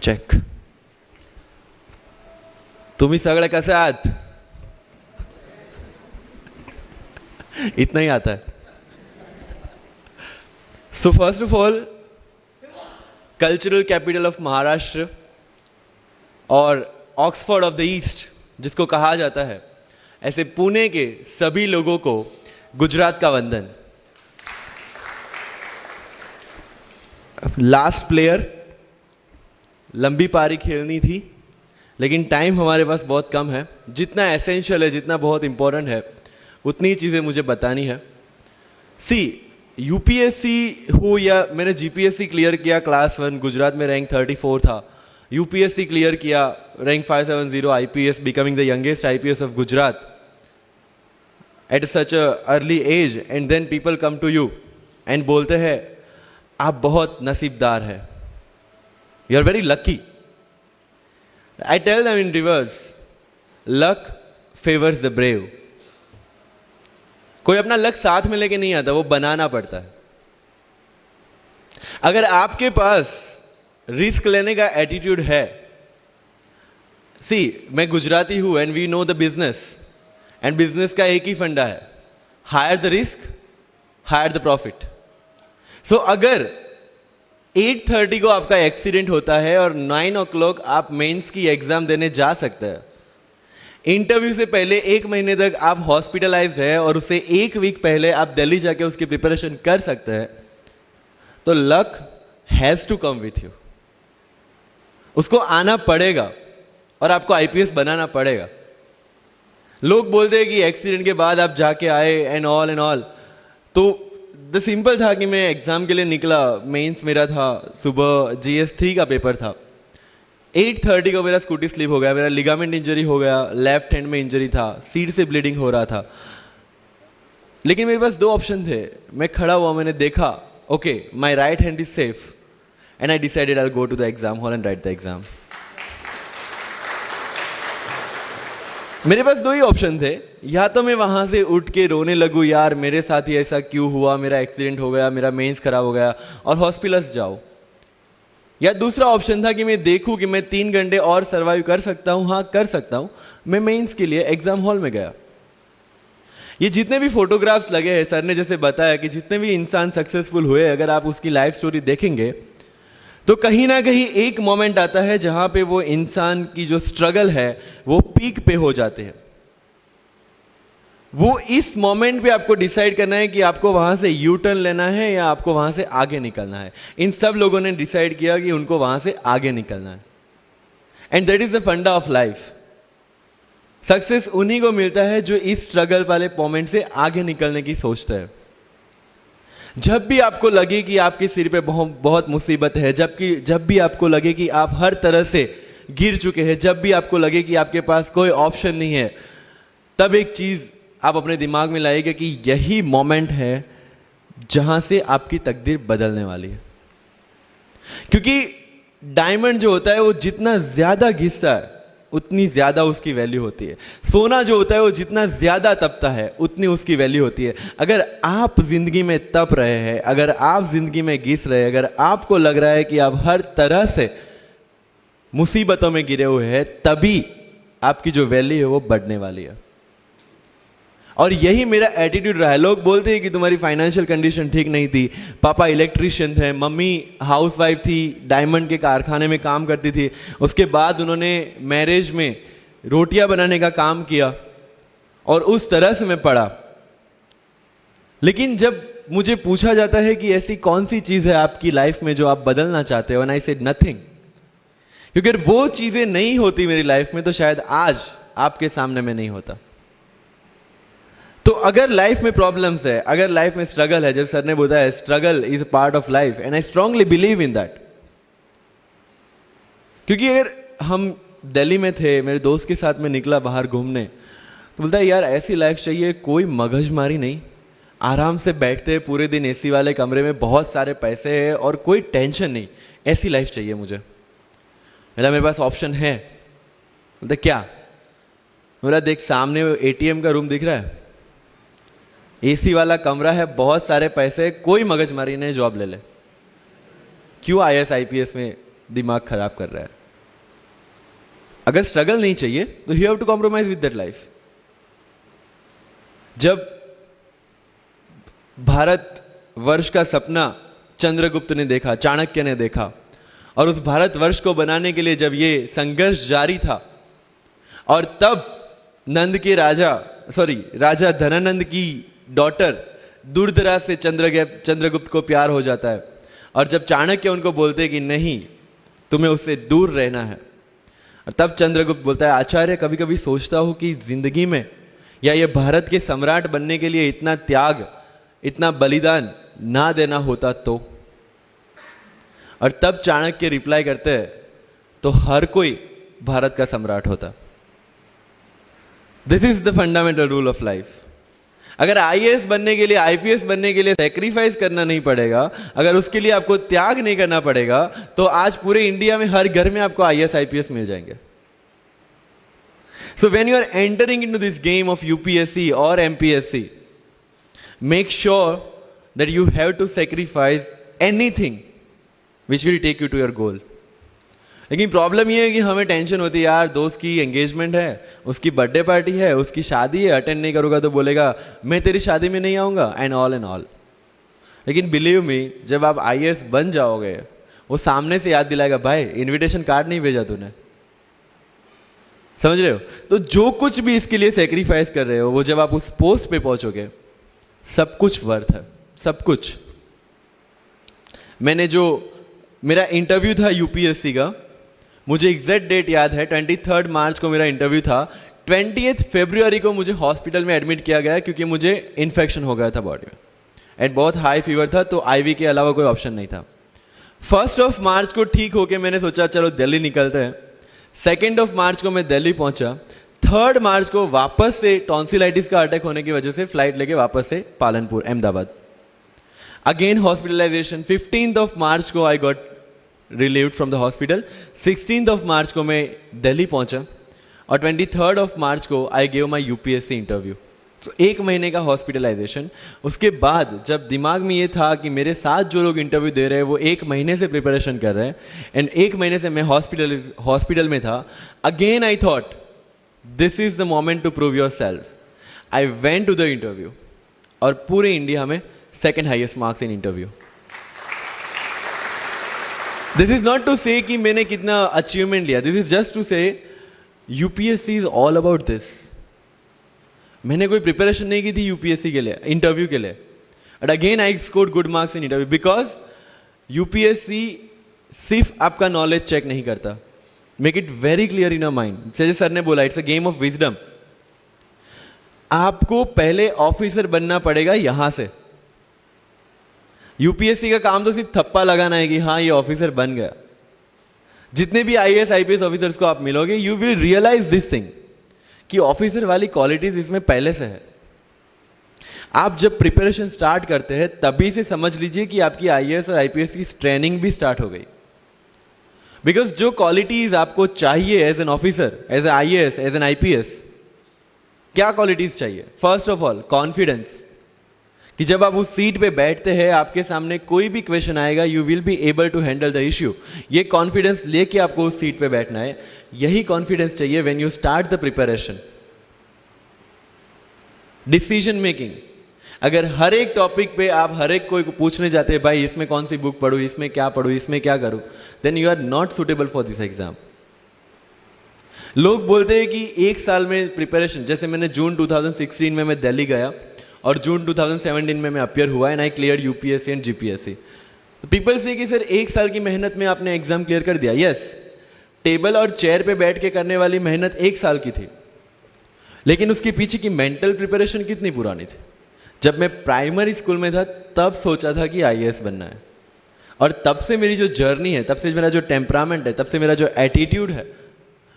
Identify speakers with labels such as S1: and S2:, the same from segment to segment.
S1: Check. तुम्ही सगळे कसे आहात? इतना ही आता है. So first of all, cultural capital of Maharashtra और ऑक्सफोर्ड ऑफ द ईस्ट जिसको कहा जाता है, ऐसे पुणे के सभी लोगों को गुजरात का वंदन. लास्ट प्लेयर, लंबी पारी खेलनी थी लेकिन टाइम हमारे पास बहुत कम है. जितना एसेंशियल है, जितना बहुत इंपॉर्टेंट है, उतनी चीज़ें मुझे बतानी है. सी, यूपीएससी हो या मैंने जीपीएससी क्लियर किया क्लास 1, गुजरात में रैंक 34 था. यूपीएससी क्लियर किया, rank 570, IPS, becoming the youngest IPS of Gujarat at such a early age. And then people come to you and बोलते हैं आप बहुत नसीबदार है, you are very lucky. I tell them in reverse, luck favours the brave. कोई अपना luck साथ में लेके नहीं आता, वो बनाना पड़ता है. अगर आपके पास रिस्क लेने का एटीट्यूड है, सी मैं गुजराती हूं and we know the business, and business का एक ही फंडा है, higher the risk higher the profit. So अगर 8:30 को आपका एक्सीडेंट होता है और 9 o'clock आप मेंस की एग्जाम देने जा सकते हैं, इंटरव्यू से पहले 1 महीने तक आप हॉस्पिटलाइज्ड है और उससे 1 वीक पहले आप दिल्ली जाके उसकी प्रिपरेशन कर सकते हैं, तो luck has to come with you. उसको आना पड़ेगा और आपको आईपीएस बनाना पड़ेगा. लोग बोलते हैं कि एक्सीडेंट के बाद आप जाके आए एंड ऑल. तो द सिंपल था कि मैं एग्जाम के लिए निकला, मेंस मेरा था, सुबह GS3 का पेपर था. 8:30 को मेरा स्कूटी स्लिप हो गया, मेरा लिगामेंट इंजरी हो गया, लेफ्ट हैंड में इंजरी था, सीट से ब्लीडिंग हो रहा था. लेकिन मेरे पास 2 ऑप्शन थे. मैं खड़ा हुआ, मैंने देखा, okay my right hand is safe, and I decided I will go to the exam hall and write the exam. मेरे पास 2 ही ऑप्शन थे. या तो मैं वहां से उठ के रोने लगूं, यार मेरे साथ ही ऐसा क्यों हुआ, मेरा एक्सीडेंट हो गया, मेरा मेंस खराब हो गया, और हॉस्पिटल जाओ. या दूसरा ऑप्शन था कि मैं देखूं कि मैं 3 घंटे और सर्वाइव कर सकता हूं. हाँ, कर सकता हूं. मैं मेंस के लिए एग्जाम हॉल में गया. ये जितने भी फोटोग्राफ्स लगे हैं, सर ने जैसे बताया कि जितने भी इंसान सक्सेसफुल हुए, अगर आप उसकी लाइफ स्टोरी देखेंगे तो कहीं ना कहीं एक मोमेंट आता है जहां पे वो इंसान की जो स्ट्रगल है वो पीक पे हो जाते हैं. वो इस मोमेंट पे आपको डिसाइड करना है कि आपको वहां से यू टर्न लेना है या आपको वहां से आगे निकलना है. इन सब लोगों ने डिसाइड किया कि उनको वहां से आगे निकलना है. एंड दैट इज द फंडा ऑफ लाइफ. सक्सेस उन्हीं को मिलता है जो इस स्ट्रगल वाले मोमेंट से आगे निकलने की सोचते हैं. जब भी आपको लगे कि आपके सिर पे बहुत मुसीबत है, जब भी आपको लगे कि आप हर तरह से गिर चुके हैं, जब भी आपको लगे कि आपके पास कोई ऑप्शन नहीं है, तब एक चीज आप अपने दिमाग में लाइएगा कि यही मोमेंट है जहां से आपकी तकदीर बदलने वाली है. क्योंकि डायमंड जो होता है वो जितना ज्यादा घिसता है उतनी ज्यादा उसकी वैल्यू होती है. सोना जो होता है वो जितना ज्यादा तपता है उतनी उसकी वैल्यू होती है. अगर आप जिंदगी में तप रहे हैं, अगर आप जिंदगी में घिस रहे हैं, अगर आपको लग रहा है कि आप हर तरह से मुसीबतों में गिरे हुए हैं, तभी आपकी जो वैल्यू है वो बढ़ने वाली है. और यही मेरा एटीट्यूड रहा है. लोग बोलते हैं कि तुम्हारी फाइनेंशियल कंडीशन ठीक नहीं थी, पापा इलेक्ट्रिशियन थे, मम्मी हाउसवाइफ थी, डायमंड के कारखाने में काम करती थी, उसके बाद उन्होंने मैरिज में रोटियां बनाने का काम किया और उस तरह से मैं पढ़ा. लेकिन जब मुझे पूछा जाता है कि ऐसी कौन सी चीज है आपकी लाइफ में जो आप बदलना चाहते हो, एंड आई सेड नथिंग. क्योंकि अगर वो चीजें नहीं होती मेरी लाइफ में तो शायद आज आपके सामने मैं नहीं होता. तो अगर लाइफ में प्रॉब्लम्स है, अगर लाइफ में स्ट्रगल है, जैसे सर ने बताया struggle is a part of life, and I strongly believe in that. क्योंकि अगर हम दिल्ली में थे, मेरे दोस्त के साथ में निकला बाहर घूमने, तो बोलता है यार ऐसी लाइफ चाहिए, कोई मगजमारी नहीं, आराम से बैठते हैं पूरे दिन एसी वाले कमरे में, बहुत सारे पैसे हैं और कोई टेंशन नहीं, ऐसी लाइफ चाहिए मुझे. मेरे पास ऑप्शन है. बोलते क्या? बोला देख सामने एटीएम का रूम दिख रहा है, एसी वाला कमरा है, बहुत सारे पैसे, कोई मगजमारी नहीं, जॉब ले ले. क्यों IAS IPS में दिमाग खराब कर रहा है। अगर स्ट्रगल नहीं चाहिए तो you have to compromise with that life. जब भारत वर्ष का सपना चंद्रगुप्त ने देखा, चाणक्य ने देखा, और उस भारतवर्ष को बनाने के लिए जब ये संघर्ष जारी था, और तब राजा धनानंद की डॉटर दूरदराज से चंद्रगुप्त को प्यार हो जाता है, और जब चाणक्य उनको बोलते कि नहीं, तुम्हें उससे दूर रहना है, और तब चंद्रगुप्त बोलता है, आचार्य कभी कभी सोचता हूं कि जिंदगी में या ये भारत के सम्राट बनने के लिए इतना त्याग, इतना बलिदान ना देना होता तो। और तब चाणक्य रिप्लाई करते हैं, तो हर कोई भारत का सम्राट होता। This is the fundamental rule of life. अगर आईएएस बनने के लिए, आईपीएस बनने के लिए सैक्रिफाइस करना नहीं पड़ेगा, अगर उसके लिए आपको त्याग नहीं करना पड़ेगा, तो आज पूरे इंडिया में हर घर में आपको आईएएस आईपीएस मिल जाएंगे। So when you are entering into this game of UPSC और MPSC, make sure that you have to sacrifice anything which will take you to your goal. लेकिन प्रॉब्लम ये है कि हमें टेंशन होती है, यार दोस्त की एंगेजमेंट है, उसकी बर्थडे पार्टी है, उसकी शादी है, अटेंड नहीं करूंगा तो बोलेगा मैं तेरी शादी में नहीं आऊंगा, एंड ऑल। लेकिन बिलीव मी, जब आप आईएएस बन जाओगे, वो सामने से याद दिलाएगा, भाई इनविटेशन कार्ड नहीं भेजा तूने। समझ रहे हो? तो जो कुछ भी इसके लिए सेक्रीफाइस कर रहे हो, वो जब आप उस पोस्ट पे पहुंचोगे, सब कुछ वर्थ है, सब कुछ। मेरा इंटरव्यू था यूपीएससी का, मुझे एग्जैक्ट डेट याद है, 23 मार्च को मेरा इंटरव्यू था। 20 फरवरी को मुझे हॉस्पिटल में एडमिट किया गया क्योंकि मुझे इन्फेक्शन हो गया था बॉडी में, एंड बहुत हाई फीवर था, तो आईवी के अलावा कोई ऑप्शन नहीं था। 1 मार्च को ठीक होके मैंने सोचा चलो दिल्ली निकलते हैं। 2 मार्च को मैं दिल्ली पहुंचा। 3 मार्च को वापस से टॉन्सिलाइटिस का अटैक होने की वजह से फ्लाइट लेके वापस से पालनपुर, अहमदाबाद, अगेन हॉस्पिटलाइजेशन। 15 मार्च को I got relieved from the hospital. 16 मार्च को मैं दिल्ली पहुंचा, और 23 मार्च को I gave my UPSC interview. तो 1 महीने का हॉस्पिटलाइजेशन। उसके बाद जब दिमाग में ये था कि मेरे साथ जो लोग इंटरव्यू दे रहे हैं वो 1 महीने से प्रिपरेशन कर रहे हैं, एंड 1 महीने से मैं हॉस्पिटल में था, again I thought this is the moment to prove yourself. I went to the interview, और पूरे इंडिया में 2nd highest marks in interview. This is not to say कि मैंने कितना अचीवमेंट लिया, this is just to say UPSC is all about this. मैंने कोई preparation नहीं की थी यूपीएससी के लिए, इंटरव्यू के लिए, but again I scored good marks in interview, because UPSC सिर्फ आपका नॉलेज चेक नहीं करता। Make it very clear in your mind. जैसे सर ने बोला, it's a game of wisdom. आपको पहले ऑफिसर बनना पड़ेगा यहां से। यूपीएससी का काम तो सिर्फ थप्पा लगाना है कि हाँ ये ऑफिसर बन गया। जितने भी आईएएस आईपीएस ऑफिसर्स को आप मिलोगे, you will realise this thing कि ऑफिसर वाली क्वालिटीज इसमें पहले से है। आप जब प्रिपरेशन स्टार्ट करते हैं तभी से समझ लीजिए कि आपकी आईएएस और आईपीएस की ट्रेनिंग भी स्टार्ट हो गई। बिकॉज जो क्वालिटीज आपको चाहिए as an officer, as an IAS, as an IPS, क्या क्वालिटीज चाहिए? फर्स्ट ऑफ ऑल कॉन्फिडेंस, कि जब आप उस सीट पे बैठते हैं, आपके सामने कोई भी क्वेश्चन आएगा, you will be able to handle the issue. ये कॉन्फिडेंस लेके आपको उस सीट पे बैठना है। यही कॉन्फिडेंस चाहिए when you start the preparation. Decision making, अगर हर एक टॉपिक पे आप हर एक कोई पूछने जाते हैं, भाई इसमें कौन सी बुक पढूं, इसमें क्या पढूं, इसमें क्या करूं, then you are not suitable for this exam. लोग बोलते हैं कि 1 साल में प्रिपरेशन, जैसे मैंने जून 2016 में मैं दिल्ली गया, और जून 2017 में मैं अपियर हुआ, and I clear UPSC and GPSC. People से कि सर 1 साल की मेहनत में आपने एग्जाम क्लियर कर दिया। यस, टेबल और चेयर पे बैठ के करने वाली मेहनत 1 साल की थी, लेकिन उसके पीछे की मेंटल प्रिपरेशन कितनी पुरानी थी। जब मैं प्राइमरी स्कूल में था तब सोचा था कि आईएएस बनना है, और तब से मेरी जो जर्नी है, तब से मेरा जो टेम्परामेंट है, तब से मेरा जो एटीट्यूड है,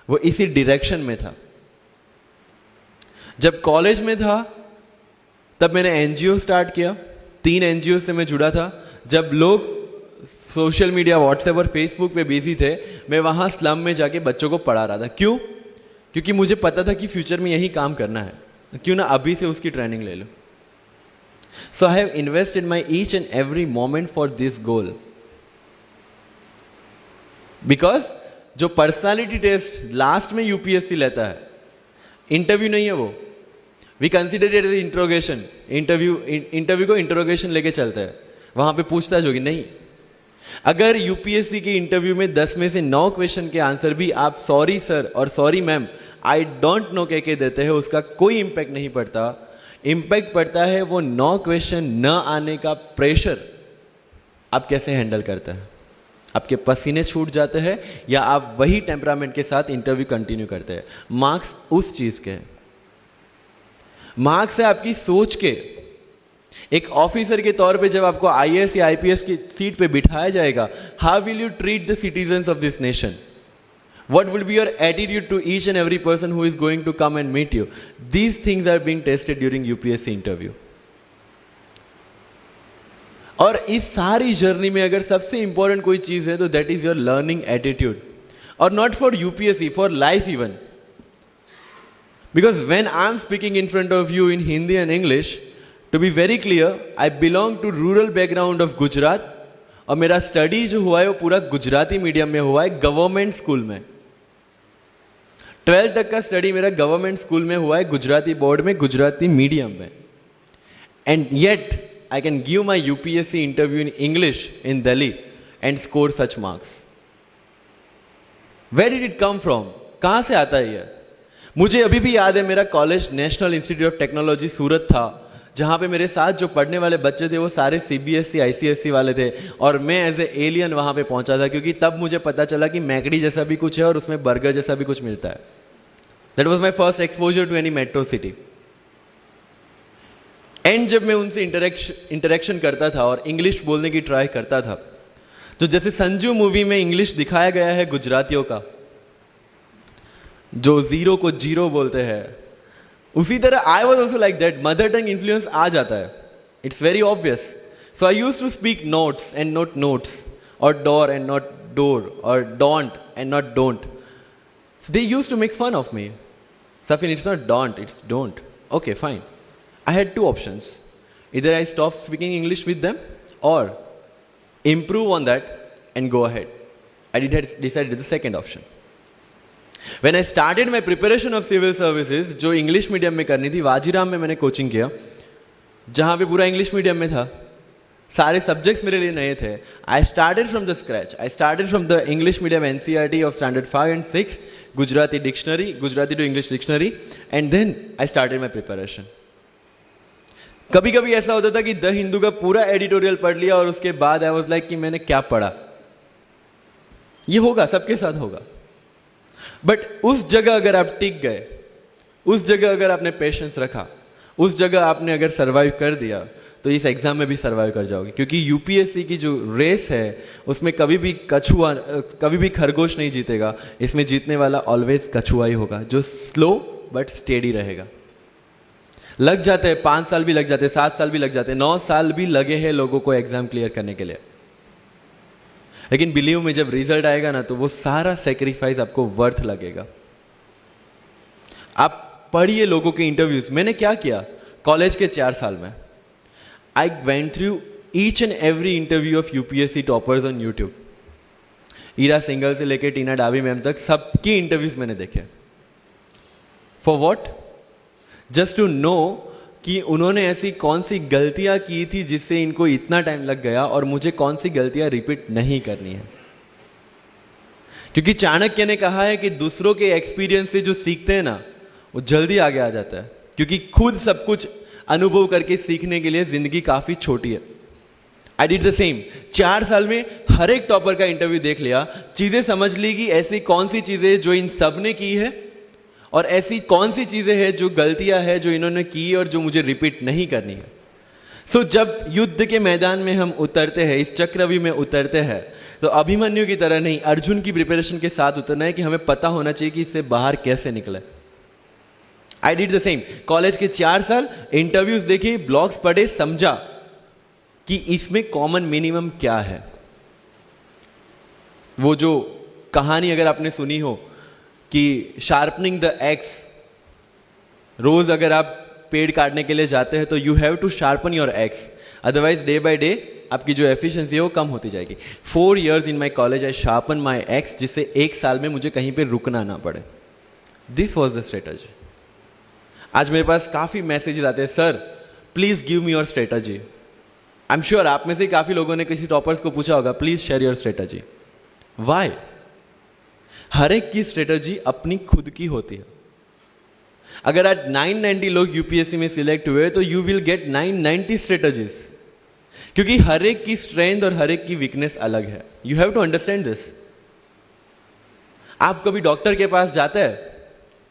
S1: वो इसी डायरेक्शन में था। जब कॉलेज में था तब मैंने एनजीओ स्टार्ट किया, 3 एनजीओ से मैं जुड़ा था। जब लोग सोशल मीडिया, व्हाट्सएप और फेसबुक पे बिजी थे, मैं वहां स्लम में जाके बच्चों को पढ़ा रहा था। क्यों? क्योंकि मुझे पता था कि फ्यूचर में यही काम करना है, क्यों ना अभी से उसकी ट्रेनिंग ले लो। So I have invested my each and every moment for this goal. Because जो पर्सनालिटी टेस्ट लास्ट में यूपीएससी लेता है, इंटरव्यू नहीं है वो, we consider it as interrogation. Interview को इंट्रोगेशन लेके चलता है, वहां पे पूछताछ होगी नहीं। अगर यूपीएससी के इंटरव्यू में 10 में से 9 क्वेश्चन के आंसर भी आप सॉरी सर और sorry ma'am I don't know कह के देते हैं, उसका कोई इंपैक्ट नहीं पड़ता। इंपैक्ट पड़ता है वो 9 क्वेश्चन न आने का प्रेशर आप कैसे हैंडल करते हैं। आपके पसीने छूट जाते हैं या आप वही टेम्परामेंट के साथ इंटरव्यू कंटिन्यू करते हैं। मार्क्स उस चीज के हैं, मार्क्स है आपकी सोच के। एक ऑफिसर के तौर पे जब आपको आईएएस या आईपीएस की सीट पे बिठाया जाएगा, how will you treat the citizens of this nation? What will be your attitude to each and every person who is going to come and meet you? These things are being tested during UPSC interview. और इस सारी journey में अगर सबसे important कोई चीज है तो that is your learning attitude, और not for UPSC, for life even. Because when I am speaking in front of you in Hindi and English, to be very clear, I belong to rural background of Gujarat, और मेरा study जो हुआ है वो पूरा Gujarati medium में हुआ है, गवर्नमेंट स्कूल में। 12th तक का स्टडी मेरा गवर्नमेंट स्कूल में हुआ है, गुजराती बोर्ड में, गुजराती मीडियम में। And yet I can give my UPSC interview in English in Delhi and score such marks. Where did it come from? कहां से आता है ये? मुझे अभी भी याद है, मेरा college national institute of technology Surat था, जहां पे मेरे साथ जो पढ़ने वाले बच्चे थे वो सारे सीबीएसई आईसीएसई वाले थे, और मैं एज ए एलियन वहां पे पहुंचा था, क्योंकि तब मुझे पता चला कि मैकडी जैसा भी कुछ है और उसमें बर्गर जैसा भी कुछ मिलता है। That was my first exposure to any metro city. And जब मैं उनसे इंटरेक्शन करता था और इंग्लिश बोलने की ट्राई करता था, तो जैसे संजू मूवी में इंग्लिश दिखाया गया है गुजरातियों का, जो जीरो को जीरो बोलते हैं, उसी तरह I was also like that. Mother tongue influence आ जाता है, it's very obvious. So I use to speak notes and not notes, और डोर एंड नॉट डोर, और don't and not don't. So they use to make fun of me. Safin, it's not don't, it's don't. Okay, fine. I had 2 options. Either I stop speaking English with them or improve on that and go ahead. I decided the second option. When I started my preparation of civil services, जो English medium में करनी थी, वाजीराम में मैंने coaching किया, जहां पे पूरा इंग्लिश मीडियम में था, सारे सब्जेक्ट्स मेरे लिए नए थे। I started from the scratch. I started from the English medium NCERT of standard 5 and 6, Gujarati dictionary, Gujarati to English dictionary, and then I started my preparation. कभी कभी ऐसा होता था कि द हिंदू का पूरा एडिटोरियल पढ़ लिया और उसके बाद आई वाज लाइक कि मैंने क्या पढ़ा। ये होगा, सबके साथ होगा। बट उस जगह अगर आप टिक गए, उस जगह अगर आपने पेशेंस रखा, उस जगह आपने अगर सर्वाइव कर दिया, तो इस एग्जाम में भी सर्वाइव कर जाओगे। क्योंकि यूपीएससी की जो रेस है उसमें कभी भी कछुआ, कभी भी खरगोश नहीं जीतेगा। इसमें जीतने वाला ऑलवेज कछुआ ही होगा, जो स्लो बट स्टेडी रहेगा। लग जाते हैं 5 साल भी लग जाते हैं, 7 साल भी लग जाते हैं, 9 साल भी लगे हैं लोगों को एग्जाम क्लियर करने के लिए। लेकिन बिलीव में जब रिजल्ट आएगा ना, तो वो सारा सेक्रीफाइस आपको वर्थ लगेगा। आप पढ़िए लोगों के इंटरव्यूज। मैंने क्या किया कॉलेज के 4 साल में, I went through each and every interview of UPSC toppers on YouTube. Ira Singhal से लेके टीना डाबी मैम तक सबकी इंटरव्यूज मैंने देखे। For what? Just to know कि उन्होंने ऐसी कौन सी गलतियां की थी जिससे इनको इतना टाइम लग गया, और मुझे कौन सी गलतियां रिपीट नहीं करनी है। क्योंकि चाणक्य ने कहा है कि दूसरों के एक्सपीरियंस से जो सीखते हैं ना, वो जल्दी आगे आ जाता है। क्योंकि खुद सब कुछ अनुभव करके सीखने के लिए जिंदगी काफी छोटी है। I did the same. 4 साल में हर एक टॉपर का इंटरव्यू देख लिया, चीजें समझ ली कि ऐसी कौन सी चीजें जो इन सब ने की है, और ऐसी कौन सी चीजें हैं जो गलतियां हैं जो इन्होंने की और जो मुझे रिपीट नहीं करनी है। सो जब युद्ध के मैदान में हम उतरते हैं, इस चक्रव्यूह में उतरते हैं, तो अभिमन्यु की तरह नहीं, अर्जुन की प्रिपरेशन के साथ उतरना है कि हमें पता होना चाहिए कि इससे बाहर कैसे निकले। I did the same. College के 4 साल इंटरव्यूज देखे, ब्लॉग्स पढ़े, समझा कि इसमें कॉमन मिनिमम क्या है। वो जो कहानी अगर आपने सुनी हो कि शार्पनिंग द एक्स, रोज अगर आप पेड़ काटने के लिए जाते हैं तो you have to sharpen your axe, otherwise day by day आपकी जो एफिशिएंसी है वो कम होती जाएगी. 4 years in my college I sharpen my axe, जिससे 1 साल में मुझे कहीं पे रुकना ना पड़े. This was the strategy. आज मेरे पास काफ़ी मैसेजेस आते हैं, sir please give me your strategy. I am sure आप में से काफ़ी लोगों ने किसी टॉपर्स को पूछा होगा, please share your strategy. Why? हर एक की स्ट्रेटजी अपनी खुद की होती है. अगर आज 990 लोग यूपीएससी में सिलेक्ट हुए तो यू विल गेट 990 स्ट्रेटजीज, क्योंकि हर एक की स्ट्रेंथ और हर एक की वीकनेस अलग है. You have to understand this. आप कभी डॉक्टर के पास जाते हैं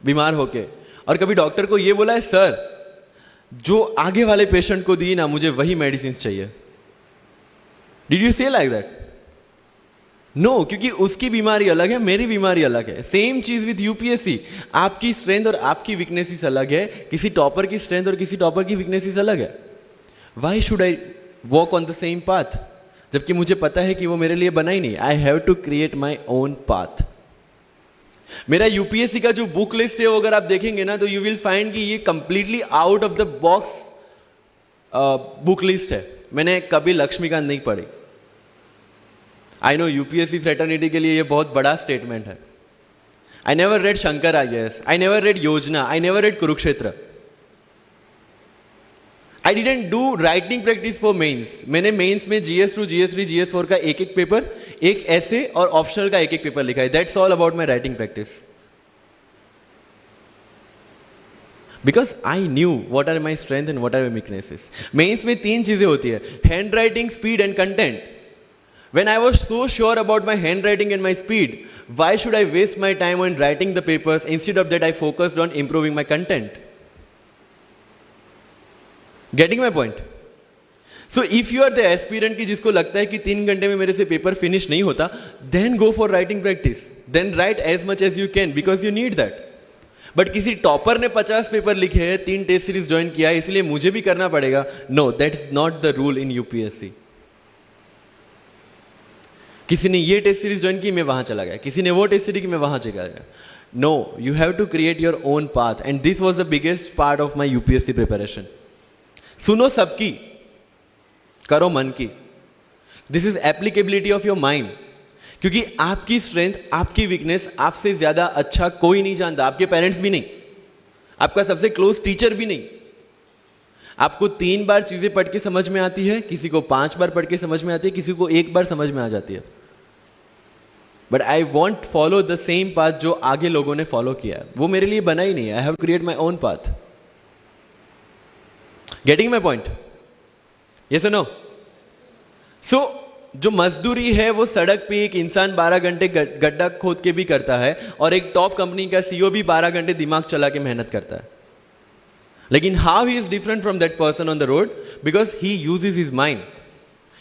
S1: बीमार होके, और कभी डॉक्टर को यह बोला है, सर जो आगे वाले पेशेंट को दी ना, मुझे वही मेडिसिन चाहिए. डिड यू से लाइक दैट? नो, क्योंकि उसकी बीमारी अलग है, मेरी बीमारी अलग है. सेम चीज विथ यूपीएससी. आपकी स्ट्रेंथ और आपकी वीकनेसेस अलग है, किसी टॉपर की स्ट्रेंथ और किसी टॉपर की वीकनेसेस अलग है. Why should I walk on the same path, जबकि मुझे पता है कि वो मेरे लिए बना ही नहीं. I have to create my own path. मेरा यूपीएससी का जो बुक लिस्ट है वो अगर आप देखेंगे ना, तो यू विल फाइंड कि ये completely out of the box book list है. मैंने कभी लक्ष्मीकांत नहीं पढ़ी. आई नो यूपीएससी फ्रेटर्निटी के लिए ये बहुत बड़ा स्टेटमेंट है. I never read Shankar IAS, I never read Yojana, I never read Kurukshetra. I didn't do writing practice for mains. मैंने मेंस में GS2, GS3, GS4 का एक एक पेपर, एक ऐसे और ऑप्शनल का एक एक पेपर लिखा है. That's all about my writing practice. Because I knew what are my strength and what are my weaknesses. Mains में 3 चीजें होती है, handwriting, speed and content. When I was so sure about my handwriting and my speed, why should I waste my time on writing the papers? Instead of that, I focused on improving my content. Getting my point? So if you are the aspirant की जिसको लगता है कि 3 घंटे में मेरे से paper finish नहीं होता, then go for writing practice. Then write as much as you can because you need that. But किसी टॉपर ने 50 पेपर लिखे हैं, 3 टेस्ट सीरीज ज्वाइन किया है, इसलिए मुझे भी करना पड़ेगा. No, that is not the rule in UPSC. किसी ने ये टेस्ट सीरीज ज्वाइन की, मैं वहां चला गया. किसी ने वो टेस्ट सीरीज की, मैं वहां चला गया. No, you have to create your own path and this was the biggest part of my UPSC preparation. सुनो सबकी, करो मन की. This is applicability of your mind. क्योंकि आपकी स्ट्रेंथ, आपकी वीकनेस आपसे ज्यादा अच्छा कोई नहीं जानता. आपके पेरेंट्स भी नहीं, आपका सबसे क्लोज टीचर भी नहीं. आपको 3 बार चीजें पढ़ के समझ में आती है, किसी को 5 बार पढ़ के समझ में आती है, किसी को 1 बार समझ में आ जाती है. But I want follow the same path जो आगे लोगों ने फॉलो किया है. वो मेरे लिए बना ही नहीं है. I have create my own path. Getting my point? Yes और नो? सो जो मजदूरी है वो सड़क पे एक इंसान 12 घंटे गड्ढा खोद के भी करता है, और एक टॉप कंपनी का सीईओ भी 12 घंटे दिमाग चला के मेहनत करता है. लेकिन how he is different from that person on the road? Because he uses his mind.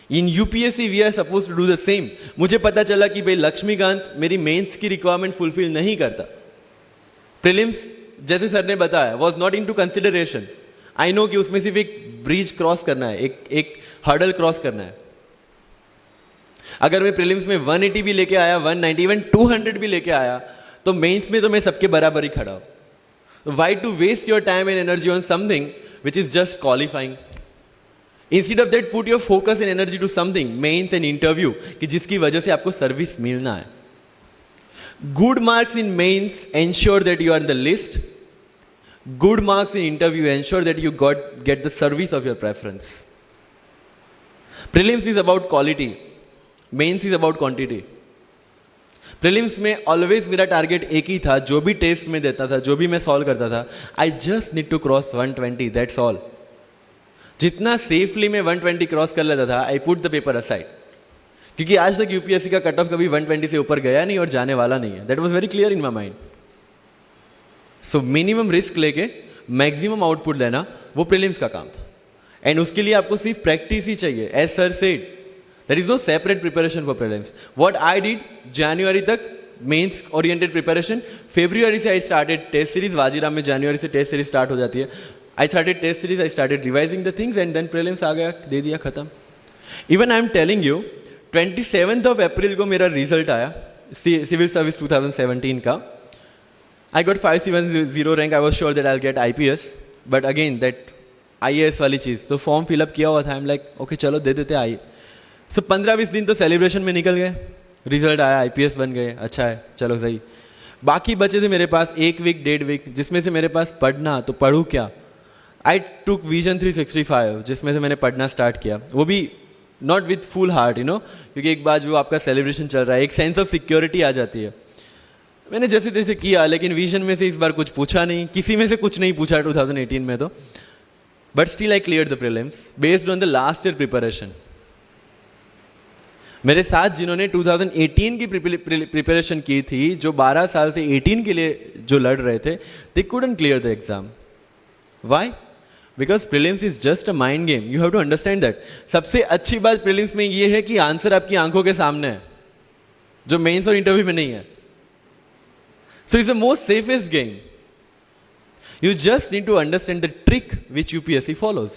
S1: In UPSC we are suppose to do the same. मुझे पता चला कि भाई लक्ष्मीकांत मेरी मेंस की रिक्वायरमेंट फुलफिल नहीं करता. प्रीलिम्स जैसे सर ने बताया was not into consideration. I know कि उसमें सिर्फ एक ब्रिज क्रॉस करना है, एक हर्डल क्रॉस करना है. अगर मैं प्रीलिम्स में 180 भी लेके आया, 190, इवन 200 भी लेके आया, तो मेंस में तो मैं सबके बराबर ही खड़ा हूं. Why to waste your time and energy on something which is just qualifying? Instead of that, put your focus and energy to something, mains and interview, कि जिसकी वजह से आपको सर्विस मिलना है. Good marks in mains ensure that you are in the list. Good marks in interview ensure that you get the service of your preference. Prelims is about quality. Mains is about quantity. Prelims में always मेरा target एक ही था, जो भी test में देता था, जो भी मैं सॉल्व करता था, I just need to cross 120, that's all. जितना सेफली मैं 120 क्रॉस कर लेता था, I put the paper aside. क्योंकि आज तक यूपीएससी का कट ऑफ कभी 120 से ऊपर गया नहीं और जाने वाला नहीं है. That was very clear in my mind. So minimum risk लेके मैक्सिमम आउटपुट लेना, वो प्रीलिम्स का काम था. एंड उसके लिए आपको सिर्फ प्रैक्टिस ही चाहिए. As sir said, there is no separate preparation for prelims. What I did, January तक mains oriented preparation. February से I started test series. Vajiram में January से test series start हो जाती है. I started test series, I started revising the things and then prelims आ गया, दे दिया, खत्म. Even I am telling you, 27th of April को मेरा result आया civil service 2017 का. I got 570 rank. I was sure that I'll get IPS, but again that IAS वाली चीज, तो फॉर्म फिलअप किया हुआ था. I'm like, okay चलो दे देते आई. सो 15-20 दिन तो सेलिब्रेशन में निकल गए, रिजल्ट आया, आईपीएस बन गए, अच्छा है, चलो सही। बाकी बचे थे मेरे पास 1 वीक 1.5 वीक, जिसमें से मेरे पास पढ़ना, तो पढ़ूँ क्या? आई टुक विजन 365, जिसमें से मैंने पढ़ना स्टार्ट किया, वो भी नॉट विथ फुल हार्ट क्योंकि एक बार जो आपका सेलिब्रेशन चल रहा है, एक सेंस ऑफ सिक्योरिटी आ जाती है। मैंने जैसे तैसे किया, लेकिन विजन में से इस बार कुछ पूछा नहीं, किसी में से कुछ नहीं पूछा 2018 में तो, but still I clear the prelims based on the last year preparation. मेरे साथ जिन्होंने 2018 की प्रिपरेशन की थी, जो 12 साल से 18 के लिए जो लड़ रहे थे, they couldn't clear the exam. Why? Because prelims is just a mind game, you have to understand that. सबसे अच्छी बात प्रीलिम्स में ये है कि आंसर आपकी आंखों के सामने है, जो मेंस और इंटरव्यू में नहीं है। So it's the most safest game. You just need to understand the trick which UPSC follows,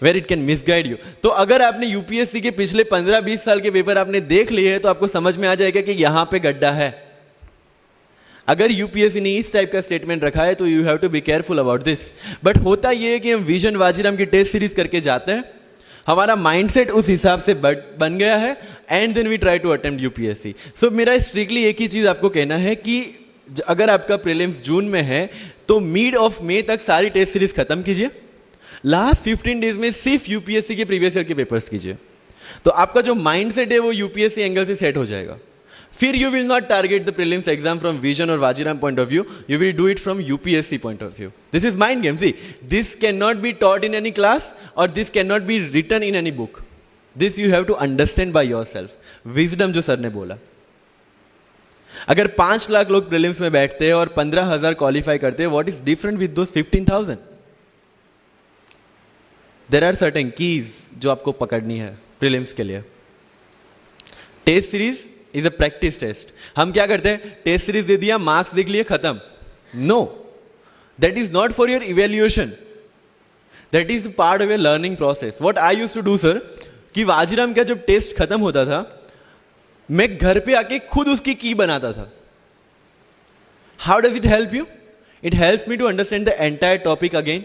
S1: where it can misguide you. तो अगर आपने यूपीएससी के पिछले 15-20 साल के पेपर आपने देख लिए हैं, तो आपको समझ में आ जाएगा कि यहां पे गड्ढा है। अगर यूपीएससी ने इस टाइप का स्टेटमेंट रखा है, तो you have to be careful about this. But होता यह है कि हम विजन वाजीराम की टेस्ट सीरीज करके जाते हैं, हमारा माइंडसेट उस हिसाब से बन गया है, and then we try to attempt UPSC. So मेरा स्ट्रिक्टली एक ही चीज आपको कहना है कि अगर आपका प्रीलिम्स जून में है, तो मिड ऑफ मई तक सारी टेस्ट सीरीज खत्म कीजिए। लास्ट 15 डेज में सिर्फ यूपीएससी के प्रीवियस ईयर के पेपर्स कीजिए, तो आपका जो माइंडसेट है वो यूपीएससी एंगल से सेट हो जाएगा। फिर you will not target the prelims exam from Vision और Vajiram point of view, you will do it from UPSC point of view. This is mind game. See, this can not be taught in any class और this can not be written in any book. This you have to understand by yourself. Wisdom जो sir ने बोला, अगर 5 लाख लोग prelims में बैठते हैं और 15,000 क्वालिफाई करते हैं, what is different with those 15,000? There are certain keys जो आपको पकड़नी है प्रीलिम्स के लिए। Test series is a practice test. हम क्या करते हैं, टेस्ट सीरीज दे दिया, मार्क्स देख लिए, खत्म। No, that is not for your evaluation, that is part of your learning process. What I used to do sir, कि वाजीराम का जब टेस्ट खत्म होता था, मैं घर पे आके खुद उसकी की बनाता था। How does it help you? It helps me to understand the entire topic again.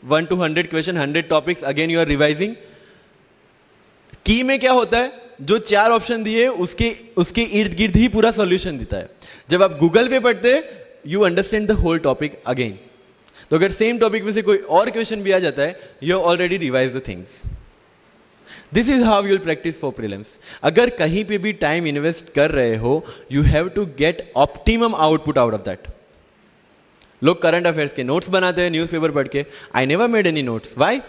S1: 1 to 100 question, 100 topics, again you are revising. Key में क्या होता है, जो 4 ऑप्शन दिए उसके इर्द गिर्द ही पूरा सॉल्यूशन देता है। जब आप गूगल पे पढ़ते you understand the whole topic again. तो अगर सेम टॉपिक में से कोई और क्वेश्चन भी आ जाता है, you have already revise the things. This is how you will practice for prelims. अगर कहीं पे भी टाइम इन्वेस्ट कर रहे हो, you have to get optimum output out of that. लोग करंट अफेयर्स के नोट्स बनाते हैं न्यूज़पेपर पढ़ के। I never made any notes. Why?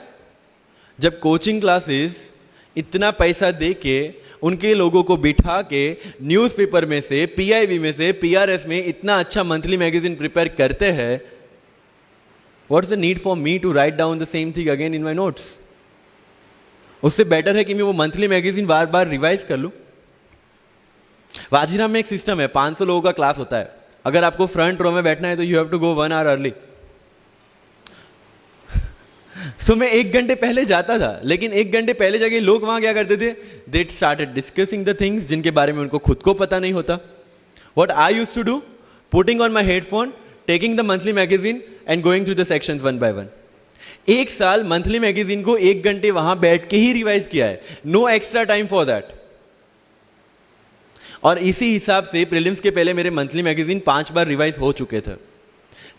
S1: जब कोचिंग क्लासेस इतना पैसा दे के उनके लोगों को बिठा के न्यूज़पेपर में से, पीआईबी में से, पीआरएस में इतना अच्छा मंथली मैगजीन प्रिपेयर करते हैं, what's the need for me to write down the same thing again in my notes? उससे बेटर है कि मैं वो मंथली मैगजीन बार बार रिवाइज कर लूं। वाजीराम में एक सिस्टम है, 500 लोगों का क्लास होता है। अगर आपको फ्रंट रो में बैठना है तो you have to go 1 hour early. सो मैं 1 घंटे पहले जाता था, लेकिन 1 घंटे पहले जाके लोग वहां क्या करते थे, they started discussing the things जिनके बारे में उनको खुद को पता नहीं होता। What I used to do, putting on my headphone, taking the monthly magazine and going through the sections 1 by 1। 1 साल मंथली मैगजीन को 1 घंटे वहां बैठ के ही रिवाइज किया है, no extra time for that. और इसी हिसाब से प्रीलिम्स के पहले मेरे मंथली मैगजीन 5 बार रिवाइज हो चुके थे।